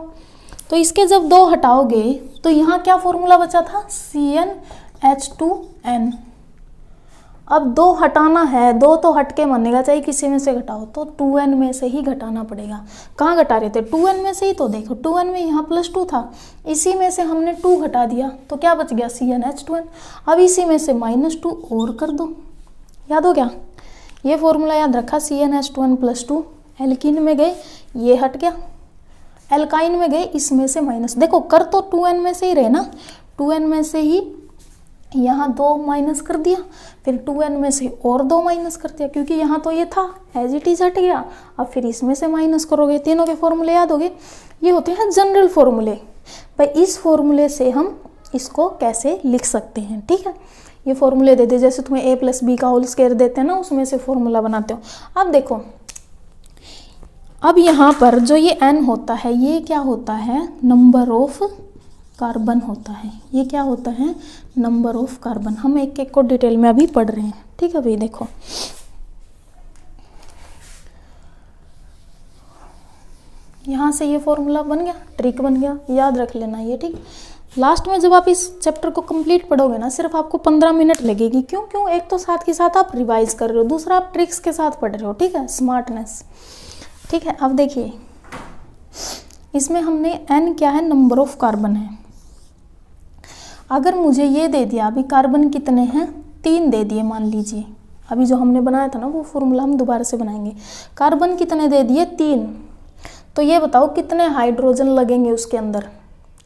तो इसके जब 2 हटाओगे तो यहाँ क्या फॉर्मूला बचा था, CnH2n। अब 2 हटाना है, 2 तो हट के मानेगा, चाहे किसी में से घटाओ, तो 2n में से ही घटाना पड़ेगा। कहाँ घटा रहे थे, 2n में से ही, तो देखो 2n में यहाँ +2 था, इसी में से हमने 2 घटा दिया तो क्या बच गया, CnH2n। अब इसी में से -2 और कर दो, याद हो गया, ये फॉर्मूला याद रखा, CnH2n+2। एल्कीन में गए ये हट गया, एल्काइन में गए इसमें से माइनस, देखो कर तो 2n में से ही रहे ना, 2n में से ही यहाँ 2 माइनस कर दिया, फिर 2n में से और 2 माइनस कर दिया, क्योंकि यहाँ तो ये था एज इट इज हट गया। अब फिर इसमें से माइनस करोगे, तीनों के फॉर्मूले याद हो गए, ये होते हैं जनरल फॉर्मूले। भाई इस फॉर्मूले से हम इसको कैसे लिख सकते हैं। ठीक है, ये फॉर्मूले देते, जैसे तुम्हें a + b का होल स्क्वायर देते हैं ना, उसमें से फॉर्मूला बनाते हो। अब देखो, अब यहाँ पर जो ये n होता है, ये क्या होता है, नंबर ऑफ कार्बन होता है। ये क्या होता है, नंबर ऑफ कार्बन। हम एक एक को डिटेल में अभी पढ़ रहे हैं। ठीक है भाई, देखो यहाँ से ये फॉर्मूला बन गया, ट्रिक बन गया, याद रख लेना ये। ठीक, लास्ट में जब आप इस चैप्टर को कंप्लीट पढ़ोगे ना, सिर्फ आपको 15 मिनट लगेगी। क्यों? एक तो साथ के साथ आप रिवाइज कर रहे हो, दूसरा आप ट्रिक्स के साथ पढ़ रहे हो। ठीक है, स्मार्टनेस। ठीक है, अब देखिए इसमें हमने n क्या है, नंबर ऑफ कार्बन है। अगर मुझे ये दे दिया, अभी कार्बन कितने हैं, 3 दे दिए मान लीजिए, अभी जो हमने बनाया था ना वो फॉर्मूला हम दोबारा से बनाएंगे। कार्बन कितने दे दिए, 3। तो ये बताओ कितने हाइड्रोजन लगेंगे उसके अंदर।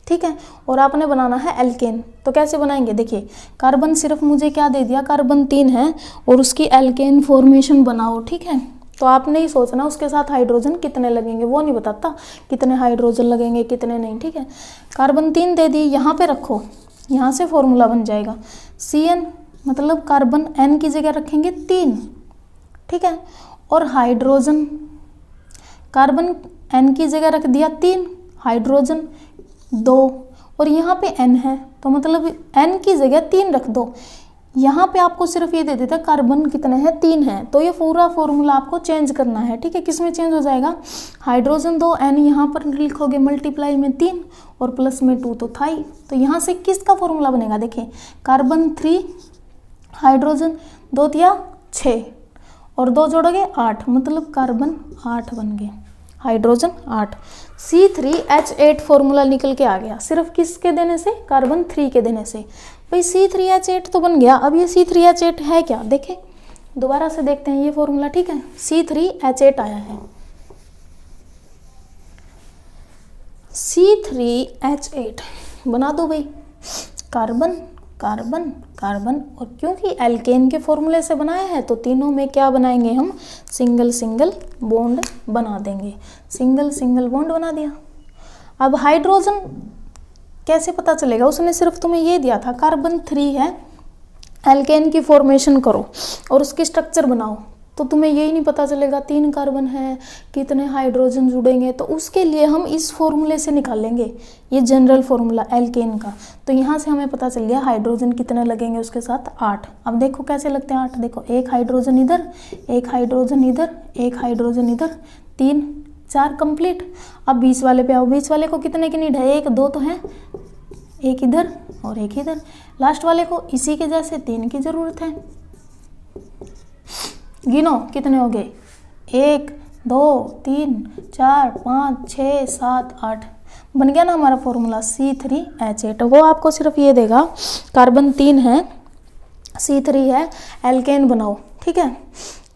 ठीक है, और आपने बनाना है एल्केन, तो कैसे बनाएंगे, देखिए कार्बन सिर्फ मुझे क्या दे दिया, कार्बन 3 है और उसकी एल्केन फॉर्मेशन बनाओ। ठीक है, तो आपने ही सोचना उसके साथ हाइड्रोजन कितने लगेंगे, वो नहीं बताता कितने हाइड्रोजन लगेंगे कितने नहीं। ठीक है, कार्बन 3 दे दिए, यहाँ पे रखो, यहाँ से फॉर्मूला बन जाएगा Cn, मतलब कार्बन n की जगह रखेंगे 3। ठीक है, और हाइड्रोजन, कार्बन n की जगह रख दिया 3, हाइड्रोजन 2, और यहाँ पे n है तो मतलब n की जगह 3 रख दो। यहाँ पे आपको सिर्फ ये दे देता है कार्बन कितने हैं, 3 हैं, तो ये पूरा फॉर्मूला आपको चेंज करना है। ठीक है, किस में चेंज हो जाएगा, हाइड्रोजन 2, n यहाँ पर लिखोगे मल्टीप्लाई में 3 और प्लस में 2 तो था ही। तो यहाँ से किसका फॉर्मूला बनेगा, देखिए कार्बन 3, हाइड्रोजन 2 या 6 और 2 जोड़ोगे 8, मतलब कार्बन 8 बन गए, हाइड्रोजन 8। C3H8 फॉर्मूला निकल के आ गया, सिर्फ किसके देने से, कार्बन 3 के देने से। भाई C3H8 तो बन गया। अब ये C3H8 है क्या, देखें दोबारा से देखते हैं ये फॉर्मूला। ठीक है, C3H8 आया है, C3H8 बना दो भाई, कार्बन कार्बन कार्बन, और क्योंकि एल्केन के फॉर्मूले से बनाया है तो तीनों में क्या बनाएंगे हम, सिंगल सिंगल बॉन्ड बना देंगे, सिंगल सिंगल बॉन्ड बना दिया। अब हाइड्रोजन कैसे पता चलेगा, उसने सिर्फ तुम्हें ये दिया था कार्बन 3 है, एल्केन की फॉर्मेशन करो और उसकी स्ट्रक्चर बनाओ, तो तुम्हें यही नहीं पता चलेगा 3 कार्बन है कितने हाइड्रोजन जुड़ेंगे। तो उसके लिए हम इस फॉर्मूले से निकालेंगे, ये जनरल फॉर्मूला एल्केन का। तो यहाँ से हमें पता चल गया हाइड्रोजन कितने लगेंगे उसके साथ, 8। अब देखो कैसे लगते हैं 8, देखो 1 हाइड्रोजन इधर, 1 हाइड्रोजन इधर, 1 हाइड्रोजन इधर, 3 4 कंप्लीट। अब 20 वाले पे आओ, 20 वाले को कितने की नीड है, 1 2 तो है, 1 इधर और 1 इधर। लास्ट वाले को इसी के जैसे 3 की ज़रूरत है। गिनो कितने हो गए, 1 2 3 4 5 6 7 8, बन गया ना हमारा फॉर्मूला C3H8। वो आपको सिर्फ ये देगा कार्बन 3 है, C3 है, एल्केन बनाओ। ठीक है,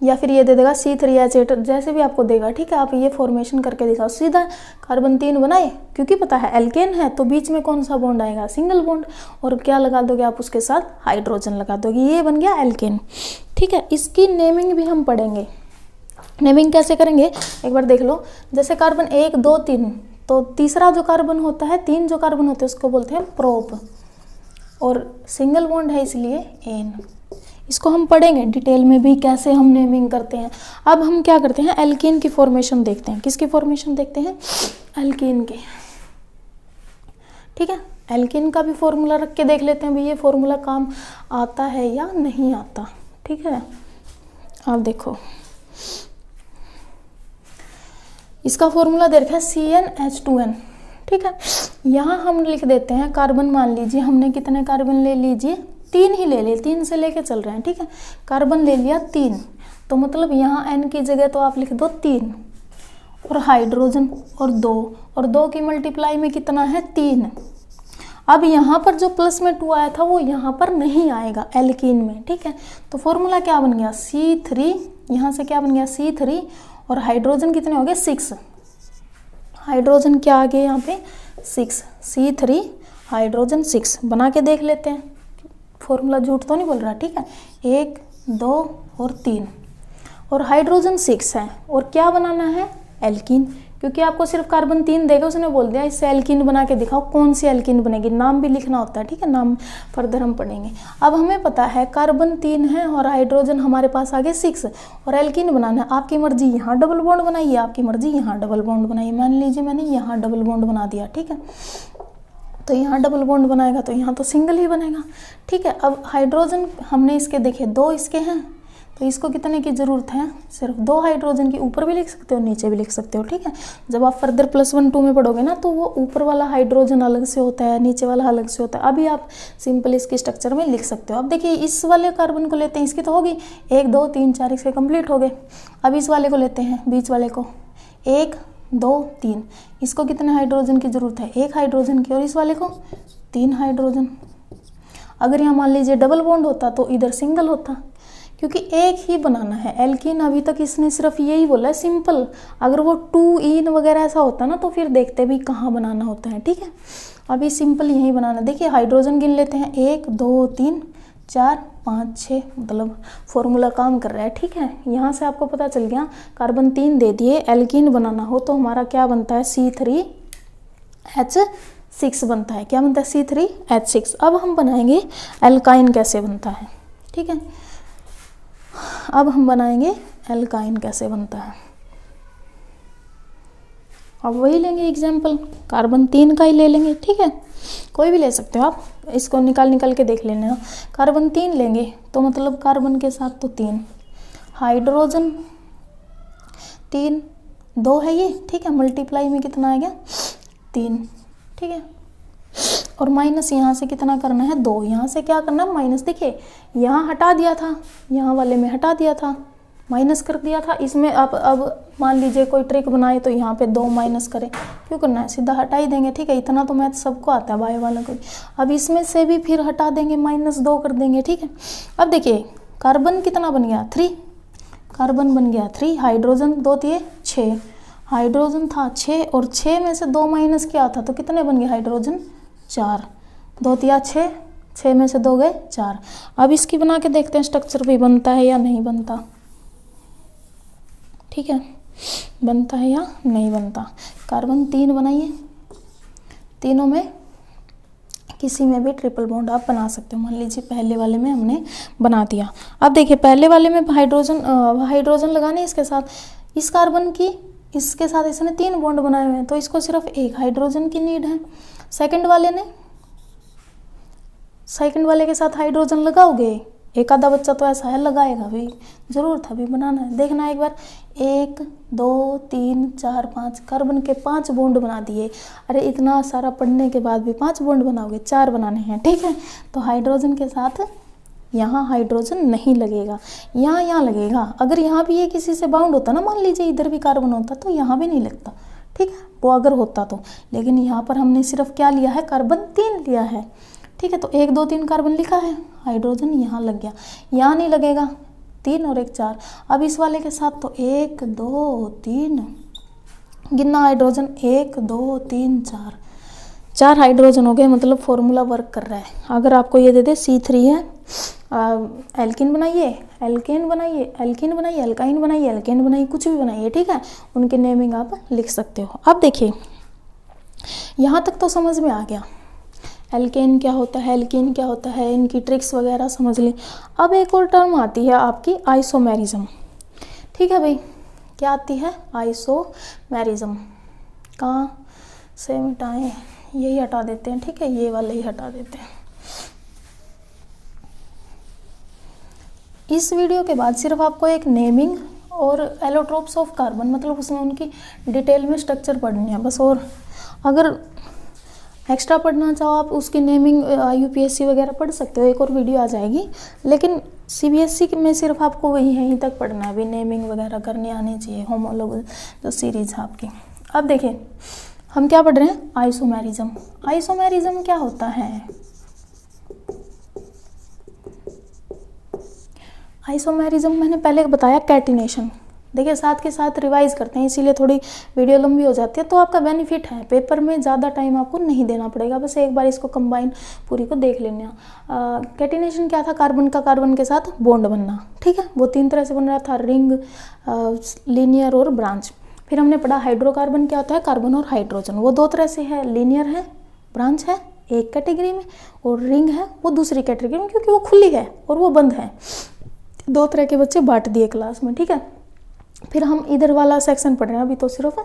या फिर ये दे देगा C3H8, जैसे भी आपको देगा। ठीक है, आप ये फॉर्मेशन करके दिखाओ, सीधा कार्बन 3 बनाए, क्योंकि पता है एल्केन है तो बीच में कौन सा बॉन्ड आएगा, सिंगल बॉन्ड, और क्या लगा दोगे आप उसके साथ, हाइड्रोजन लगा दोगे, ये बन गया एल्केन। ठीक है, इसकी नेमिंग भी हम पढ़ेंगे। नेमिंग कैसे करेंगे एक बार देख लो, जैसे कार्बन 1 2 3, तो तीसरा जो कार्बन होता है, 3 जो कार्बन होते हैं उसको बोलते हैं प्रोप, और सिंगल बॉन्ड है इसलिए एन। इसको हम पढ़ेंगे डिटेल में भी कैसे हम नेमिंग करते हैं। अब हम क्या करते हैं, एल्केन की फॉर्मेशन देखते हैं। किसकी फॉर्मेशन देखते हैं, एल्केन के। ठीक है, एल्केन का भी फॉर्मूला रख के देख लेते हैं भाई ये फॉर्मूला काम आता है या नहीं आता। ठीक है, आप देखो इसका फॉर्मूला दे रखा है CnH2n। ठीक है, यहाँ हम लिख देते हैं कार्बन, मान लीजिए हमने कितने कार्बन ले लीजिए, 3 ही ले लिए, 3 से लेके चल रहे हैं। ठीक है, कार्बन ले लिया 3, तो मतलब यहाँ n की जगह तो आप लिख दो 3, और हाइड्रोजन और 2, और 2 की मल्टीप्लाई में कितना है 3। अब यहाँ पर जो प्लस में 2 आया था वो यहाँ पर नहीं आएगा एल्कीन में। ठीक है, तो फॉर्मूला क्या बन गया C3, यहाँ से क्या बन गया C3, और हाइड्रोजन कितने हो गए 6, हाइड्रोजन क्या आ गए यहाँ पे 6, C3 हाइड्रोजन 6। बना के देख लेते हैं, फॉर्मूला झूठ तो नहीं बोल रहा। ठीक है, 1 2 और 3, और हाइड्रोजन 6 है, और क्या बनाना है एल्कीन। क्योंकि आपको सिर्फ कार्बन 3 देगा, उसने बोल दिया इससे एल्कीन बना के दिखाओ, कौन सी एल्कीन बनेगी, नाम भी लिखना होता है, ठीक है, नाम फर्दर हम पढ़ेंगे। अब हमें पता है कार्बन 3 है और हाइड्रोजन हमारे पास आ गए 6 और एल्कीन बनाना है। आपकी मर्जी यहाँ डबल बॉन्ड बनाइए, आपकी मर्जी यहाँ डबल बॉन्ड बनाइए। मान लीजिए मैंने यहाँ डबल बॉन्ड बना दिया, ठीक है, तो यहाँ डबल बॉन्ड बनाएगा तो यहाँ तो सिंगल ही बनेगा, ठीक है। अब हाइड्रोजन हमने इसके देखे 2 इसके हैं, तो इसको कितने की ज़रूरत है, सिर्फ 2 हाइड्रोजन की। ऊपर भी लिख सकते हो, नीचे भी लिख सकते हो, ठीक है। जब आप फर्दर +1 2 में पढ़ोगे ना, तो वो ऊपर वाला हाइड्रोजन अलग से होता है, नीचे वाला अलग से होता है। अभी आप सिंपल इसकी स्ट्रक्चर में लिख सकते हो। अब देखिए इस वाले कार्बन को लेते हैं, इसकी तो होगी 1 2 3 4 इसके कंप्लीट हो गए। अब इस वाले को लेते हैं, बीच वाले को, 1 2 3, इसको कितने हाइड्रोजन की ज़रूरत है, 1 हाइड्रोजन की, और इस वाले को 3 हाइड्रोजन। अगर यहाँ मान लीजिए डबल बॉन्ड होता तो इधर सिंगल होता, क्योंकि एक ही बनाना है एल्कीन। अभी तक इसने सिर्फ यही बोला है सिंपल, अगर वो 2 इन वगैरह ऐसा होता ना तो फिर देखते भी कहाँ बनाना होता है, ठीक है। अभी सिंपल यही बनाना। देखिए हाइड्रोजन गिन लेते हैं, 1 2 3 4 5 6, मतलब फॉर्मूला काम कर रहा है, ठीक है। यहाँ से आपको पता चल गया, कार्बन 3 दे दिए, एल्कीन बनाना हो तो हमारा क्या बनता है, C3H6 बनता है। क्या बनता है, C3H6। अब हम बनाएंगे एल्काइन कैसे बनता है, ठीक है। अब हम बनाएंगे एल्काइन कैसे बनता है। अब वही लेंगे एग्जाम्पल, कार्बन 3 का ही ले लेंगे, ठीक है, कोई भी ले सकते हो आप, इसको निकाल के देख लेना। कार्बन 3 लेंगे तो मतलब कार्बन के साथ तो 3, हाइड्रोजन 3 2 है ये, ठीक है, मल्टीप्लाई में कितना आ गया 3, ठीक है। और माइनस यहाँ से कितना करना है 2, यहाँ से क्या करना है माइनस। देखिए यहाँ हटा दिया था, यहाँ वाले में हटा दिया था, माइनस कर दिया था। इसमें अब मान लीजिए कोई ट्रिक बनाए तो यहाँ पे 2 माइनस करें, क्यों करना है, सीधा हटा ही देंगे, ठीक है। इतना तो मैथ सबको आता है, बायो वाला को। अब इसमें से भी फिर हटा देंगे, -2 कर देंगे, ठीक है। अब देखिए कार्बन कितना बन गया 3, कार्बन बन गया 3, हाइड्रोजन 2 दिए 6, हाइड्रोजन था 6 और 6 में से 2 माइनस किया था तो कितने बन गए हाइड्रोजन 4, 2 दिया 6, 6 में से 2 गए 4। अब इसकी बना के देखते हैं स्ट्रक्चर भी बनता है या नहीं बनता, ठीक है, बनता है या नहीं बनता। कार्बन 3 बनाइए, तीनों में किसी में भी ट्रिपल बॉन्ड आप बना सकते हो। मान लीजिए पहले वाले में हमने बना दिया। अब देखिए पहले वाले में हाइड्रोजन लगाने इसके साथ, इस कार्बन की इसके साथ इसने 3 बॉन्ड बनाए हुए हैं तो इसको सिर्फ 1 हाइड्रोजन की नीड है। सेकंड वाले के साथ हाइड्रोजन लगाओगे, एक आधा बच्चा तो ऐसा है लगाएगा भी, जरूर था भी बनाना है। देखना एक बार, 1 2 3 4 5, कार्बन के 5 बॉन्ड बना दिए। अरे इतना सारा पढ़ने के बाद भी 5 बॉन्ड बनाओगे, 4 बनाने हैं, ठीक है। तो हाइड्रोजन के साथ यहाँ हाइड्रोजन नहीं लगेगा, यहाँ लगेगा। अगर यहाँ भी ये किसी से बाउंड होता ना, मान लीजिए इधर भी कार्बन होता तो यहाँ भी नहीं लगता, ठीक है, वो अगर होता तो। लेकिन यहाँ पर हमने सिर्फ क्या लिया है, कार्बन 3 लिया है, ठीक है। तो 1 2 3 कार्बन लिखा है, हाइड्रोजन यहाँ लग गया, यहाँ नहीं लगेगा, 3 और 1 4। अब इस वाले के साथ तो 1 2 3 गिनना हाइड्रोजन, 1 2 3 4 हाइड्रोजन हो गए, मतलब फॉर्मूला वर्क कर रहा है। अगर आपको ये दे दे C3 है, एल्कीन बनाइए, एल्काइन बनाइए, कुछ भी बनाइए, ठीक है, उनकी नेमिंग आप लिख सकते हो। अब देखिए यहाँ तक तो समझ में आ गया, एल्केन क्या होता है, एल्कीन क्या होता है, इनकी ट्रिक्स वगैरह समझ ली। अब एक और टर्म आती है आपकी आइसोमेरिज्म, ठीक है भाई, क्या आती है आइसोमेरिज्म। कहाँ से मिटाएं, यही हटा देते हैं, ठीक है, ये वाले ही हटा देते हैं। इस वीडियो के बाद सिर्फ आपको एक नेमिंग और एलोट्रोप्स ऑफ कार्बन, मतलब उसमें उनकी डिटेल में स्ट्रक्चर पढ़नी है बस। और अगर एक्स्ट्रा पढ़ना चाहो आप उसकी नेमिंग UPSC वगैरह पढ़ सकते हो, एक और वीडियो आ जाएगी। लेकिन CBSE में सिर्फ आपको वही यहीं तक पढ़ना है, अभी नेमिंग वगैरह करनी आनी चाहिए, होमोलॉग जो सीरीज है आपकी। अब देखिए हम क्या पढ़ रहे हैं, आइसोमेरिज्म। आइसोमेरिज्म क्या होता है, आइसोमेरिज्म मैंने पहले बताया कैटिनेशन। देखिए साथ के साथ रिवाइज करते हैं, इसीलिए थोड़ी वीडियो लंबी हो जाती है, तो आपका बेनिफिट है, पेपर में ज़्यादा टाइम आपको नहीं देना पड़ेगा, बस एक बार इसको कंबाइन पूरी को देख लेना। कैटिनेशन क्या था, कार्बन का कार्बन के साथ बॉन्ड बनना, ठीक है, वो 3 तरह से बन रहा था, रिंग, लीनियर और ब्रांच। फिर हमने पढ़ा हाइड्रोकार्बन क्या होता है, कार्बन और हाइड्रोजन वो दो तरह से है, लीनियर है, ब्रांच है एक कैटेगरी में, और रिंग है वो दूसरी कैटेगरी में, क्योंकि वो खुली है और वो बंद है। दो तरह के बच्चे बांट दिए क्लास में, ठीक है। फिर हम इधर वाला सेक्शन पढ़ रहे हैं अभी तो सिर्फ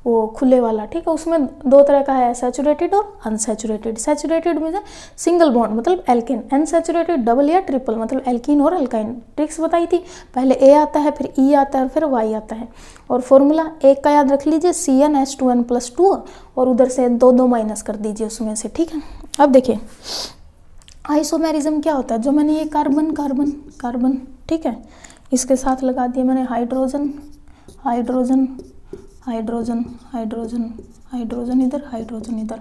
वो खुले वाला, ठीक है। उसमें दो तरह का है, सैचुरेटेड और अनसैचुरेटेड। सैचुरेटेड में सिंगल बॉन्ड मतलब एल्केन, अनसैचुरेटेड डबल या ट्रिपल मतलब एल्कीन और अल्काइन। ट्रिक्स बताई थी, पहले ए आता है, फिर ई आता है और फिर वाई आता है। और फॉर्मूला एक का याद रख लीजिए, CnH2n+2, और उधर से दो दो माइनस कर दीजिए उसमें से, ठीक है। अब देखिए आइसोमेरिज्म क्या होता है, जो मैंने ये कार्बन कार्बन कार्बन, ठीक है, इसके साथ लगा दिया मैंने hydrogen hydrogen hydrogen hydrogen hydrogen इधर, हाइड्रोजन इधर,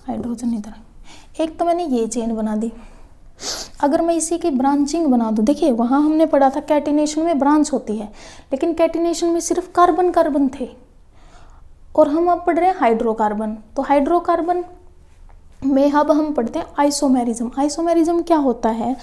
हाइड्रोजन इधर। एक तो मैंने ये चेन बना दी। अगर मैं इसी की ब्रांचिंग बना दूं, देखिए वहाँ हमने पढ़ा था कैटिनेशन में ब्रांच होती है, लेकिन कैटिनेशन में सिर्फ कार्बन कार्बन थे, और हम अब पढ़ रहे हैं हाइड्रोकार्बन। तो हाइड्रोकार्बन में अब हम पढ़ते हैं आइसोमेरिज्म। आइसोमेरिज्म क्या होता है,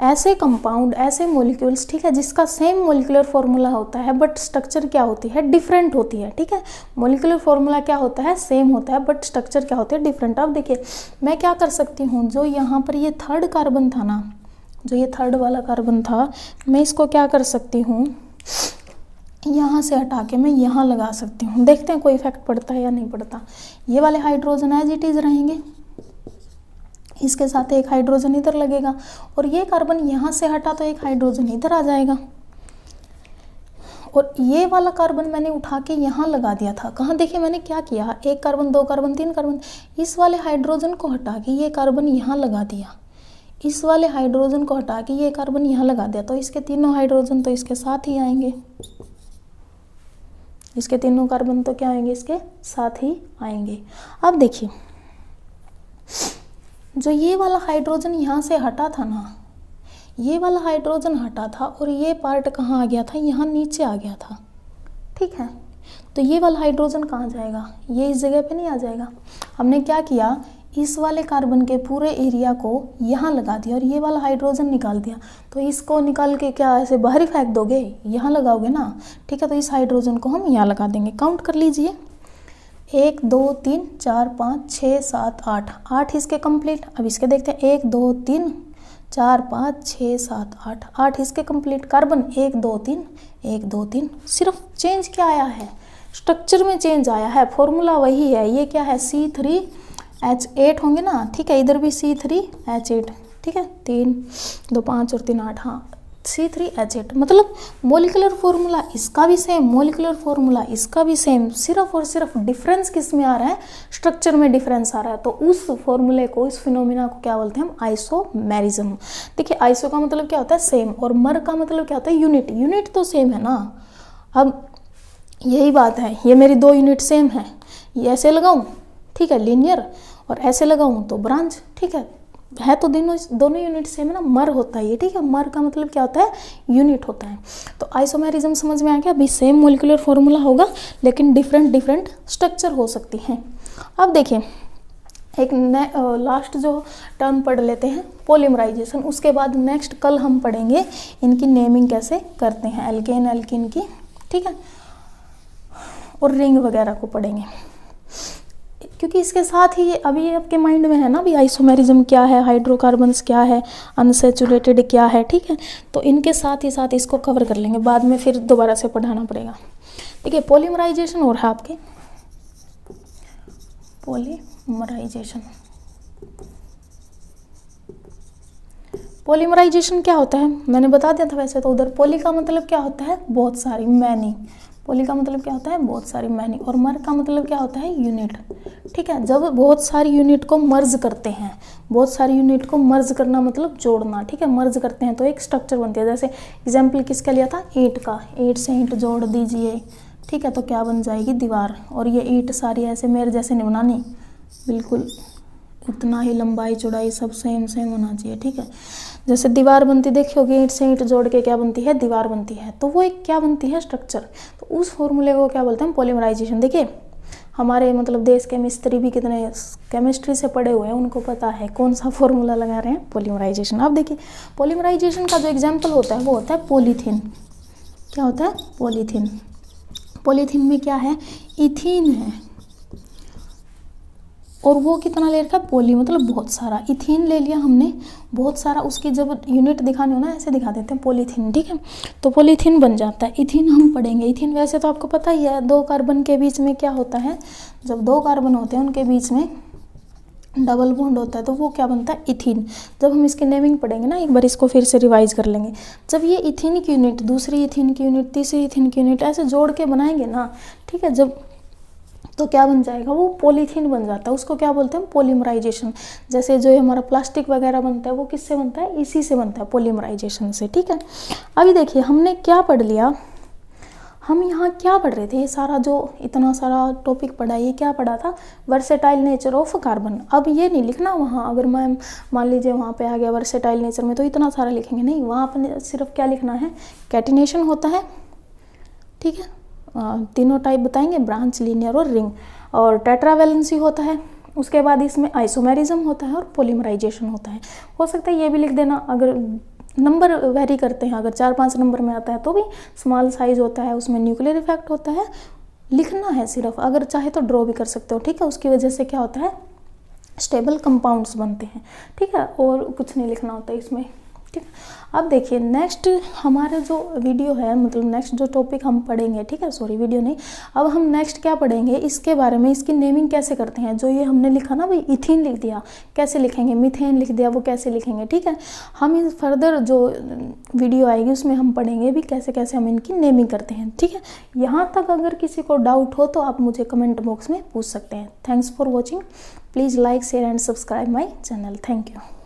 ऐसे कंपाउंड, ऐसे मॉलिक्यूल्स, ठीक है, जिसका सेम मॉलिक्यूलर फॉर्मूला होता है बट स्ट्रक्चर क्या होती है, डिफरेंट होती है, ठीक है। मॉलिक्यूलर फॉर्मूला क्या होता है, सेम होता है, बट स्ट्रक्चर क्या होती है, डिफरेंट। अब देखिए मैं क्या कर सकती हूँ, जो यहाँ पर ये थर्ड कार्बन था ना, जो ये थर्ड वाला कार्बन था, मैं इसको क्या कर सकती हूँ, यहाँ से हटा के मैं यहाँ लगा सकती हूँ। देखते हैं कोई इफेक्ट पड़ता है या नहीं पड़ता। ये वाले हाइड्रोजन एज इट इज रहेंगे, इसके साथ एक हाइड्रोजन इधर लगेगा, और ये कार्बन यहाँ से हटा तो एक हाइड्रोजन इधर आ जाएगा, और ये वाला कार्बन मैंने उठा के यहाँ लगा दिया था। कहाँ, देखिए मैंने क्या किया, एक कार्बन, दो कार्बन, तीन कार्बन, इस वाले हाइड्रोजन को हटा के ये कार्बन यहाँ लगा दिया, इस वाले हाइड्रोजन को हटा के ये कार्बन यहाँ लगा दिया, तो इसके तीनों हाइड्रोजन तो इसके साथ ही आएंगे, इसके तीनों कार्बन तो क्या आएंगे, इसके साथ ही आएंगे। अब देखिए जो ये वाला हाइड्रोजन यहाँ से हटा था ना, ये वाला हाइड्रोजन हटा था, और ये पार्ट कहाँ आ गया था, यहाँ नीचे आ गया था, ठीक है। तो ये वाला हाइड्रोजन कहाँ जाएगा, ये इस जगह पे नहीं आ जाएगा। हमने क्या किया, इस वाले कार्बन के पूरे एरिया को यहाँ लगा दिया, और ये वाला हाइड्रोजन निकाल दिया। तो इसको निकाल के क्या ऐसे बाहर ही फेंक दोगे, यहाँ लगाओगे ना, ठीक है। तो इस हाइड्रोजन को हम यहाँ लगा देंगे। काउंट कर लीजिए, 1 2 3 4 5 6 7 8, 8 इसके कंप्लीट। अब इसके देखते हैं, 1 2 3 4 5 6 7 8, 8 इसके कंप्लीट। कार्बन 1 2 3 1 2 3, सिर्फ चेंज क्या आया है, स्ट्रक्चर में चेंज आया है, फॉर्मूला वही है। ये क्या है, C3H8 होंगे ना, ठीक है, इधर भी C3H8, ठीक है, 3 2 5 और 3 8, हाँ C3H8, मतलब मोलिकुलर फॉर्मूला इसका भी सेम, मोलिकुलर फॉर्मूला इसका भी सेम, सिर्फ और सिर्फ डिफरेंस किस में आ रहा है, स्ट्रक्चर में डिफरेंस आ रहा है। तो उस फॉर्मूले को, इस फिनोमिना को क्या बोलते हैं हम, आइसोमेरिज्म। देखिए आइसो का मतलब क्या होता है, सेम, और मर का मतलब क्या होता है, यूनिट। यूनिट तो सेम है ना। अब यही बात है, ये मेरी दो यूनिट सेम है, ये ऐसे लगाऊं, ठीक है, लीनियर, और ऐसे लगाऊं तो ब्रांच, ठीक है तो दोनों यूनिट सेम है ना, मर होता है ये, ठीक है। मर का मतलब क्या होता है, यूनिट होता है। तो आइसोमेरिज्म समझ में आ गया, अभी सेम मोलिकुलर फॉर्मूला होगा लेकिन डिफरेंट स्ट्रक्चर हो सकती हैं। अब देखिए एक लास्ट जो टर्म पढ़ लेते हैं, पॉलीमराइजेशन। उसके बाद नेक्स्ट कल हम पढ़ेंगे इनकी नेमिंग कैसे करते हैं, एल्केन एल्किन की, ठीक है, और रिंग वगैरह को पढ़ेंगे, क्योंकि इसके साथ ही अभी आपके माइंड में है ना भी आइसोमेरिज्म क्या है, हाइड्रोकार्बन्स क्या है, अनसैचुरेटेड क्या है, ठीक है। तो इनके साथ ही साथ इसको कवर कर लेंगे, बाद में फिर दोबारा से पढ़ाना पड़ेगा। देखिए पॉलीमराइजेशन और है आपके, पॉलीमराइजेशन। पॉलीमराइजेशन क्या होता है मैंने बता दिया था वैसे तो उधर। पॉली का मतलब क्या होता है, बहुत सारी, मैनी। पॉली का मतलब क्या होता है, बहुत सारी, मैनी। और मर का मतलब क्या होता है, यूनिट, ठीक है। जब बहुत सारी यूनिट को मर्ज करते हैं, बहुत सारी यूनिट को मर्ज करना मतलब जोड़ना, ठीक है, मर्ज करते हैं तो एक स्ट्रक्चर बनती है। जैसे एग्जाम्पल किसका लिया था, ईंट का, ईंट से ईंट जोड़ दीजिए, ठीक है, तो क्या बन जाएगी, दीवार। और ये ईंट सारी ऐसे मेरे जैसे नहीं बनानी, बिल्कुल उतना ही लंबाई चौड़ाई सब सेम होना चाहिए, ठीक है। जैसे दीवार बनती देखी होगी, ईंट से ईंट जोड़ के क्या बनती है, दीवार बनती है। तो वो एक क्या बनती है, स्ट्रक्चर। तो उस फॉर्मूले को क्या बोलते हैं, पॉलीमराइजेशन। देखिए हमारे मतलब देश के मिस्त्री भी कितने केमिस्ट्री से पढ़े हुए हैं, उनको पता है कौन सा फॉर्मूला लगा रहे हैं, पॉलीमराइजेशन। अब देखिए पॉलीमराइजेशन का जो एग्जाम्पल होता है वो होता है पॉलीथीन। क्या होता है, पॉलीथीन। पॉलीथीन में क्या है, इथीन है, और वो कितना ले रखा है, पॉली मतलब बहुत सारा, इथीन ले लिया हमने बहुत सारा। उसकी जब यूनिट दिखाने हो ना ऐसे दिखा देते हैं पॉलीथीन, ठीक है। तो पॉलीथीन बन जाता है। इथीन हम पढ़ेंगे। इथीन वैसे तो आपको पता ही है, 2 कार्बन के बीच में क्या होता है, जब 2 कार्बन होते हैं उनके बीच में डबल बॉन्ड होता है तो वो क्या बनता है, इथीन। जब हम इसकी नेमिंग पढ़ेंगे ना, एक बार इसको फिर से रिवाइज कर लेंगे। जब ये इथीन की यूनिट, दूसरी इथीन की यूनिट, तीसरी इथीन की यूनिट ऐसे जोड़ के बनाएंगे ना, ठीक है, जब तो क्या बन जाएगा, वो पॉलीथीन बन जाता है। उसको क्या बोलते हैं, पॉलीमराइजेशन। जैसे जो हमारा प्लास्टिक वगैरह बनता है वो किससे बनता है, इसी से बनता है, पॉलीमराइजेशन से, ठीक है। अभी देखिए हमने क्या पढ़ लिया, हम यहाँ क्या पढ़ रहे थे, ये सारा जो इतना सारा टॉपिक पढ़ा, ये क्या पढ़ा था, वर्सेटाइल नेचर ऑफ कार्बन। अब ये नहीं लिखना वहाँ, अगर मैं मान लीजिए वहाँ पे आ गया वर्सेटाइल नेचर में तो इतना सारा लिखेंगे नहीं, वहाँ पर सिर्फ क्या लिखना है, कैटिनेशन होता है, ठीक है, तीनों टाइप बताएंगे, ब्रांच, लीनियर और रिंग, और टेट्रावैलेंसी होता है, उसके बाद इसमें आइसोमेरिज्म होता है और पॉलीमराइजेशन होता है। हो सकता है ये भी लिख देना, अगर नंबर वेरी करते हैं, अगर 4-5 नंबर में आता है तो भी स्मॉल साइज होता है, उसमें न्यूक्लियर इफेक्ट होता है, लिखना है सिर्फ, अगर चाहे तो ड्रॉ भी कर सकते हो, ठीक है। उसकी वजह से क्या होता है, स्टेबल कंपाउंड्स बनते हैं, ठीक है, और कुछ नहीं लिखना होता इसमें, ठीक है। अब देखिए नेक्स्ट हमारा जो वीडियो है, मतलब नेक्स्ट जो टॉपिक हम पढ़ेंगे, ठीक है, सॉरी वीडियो नहीं, अब हम नेक्स्ट क्या पढ़ेंगे, इसके बारे में, इसकी नेमिंग कैसे करते हैं। जो ये हमने लिखा ना भाई, इथीन लिख दिया, कैसे लिखेंगे, मीथेन लिख दिया, वो कैसे लिखेंगे, ठीक है। हम इस फर्दर जो वीडियो आएगी उसमें हम पढ़ेंगे भी कैसे कैसे हम इनकी नेमिंग करते हैं, ठीक है। यहाँ तक अगर किसी को डाउट हो तो आप मुझे कमेंट बॉक्स में पूछ सकते हैं। Thanks for watching, please like, share and subscribe my channel. Thank you.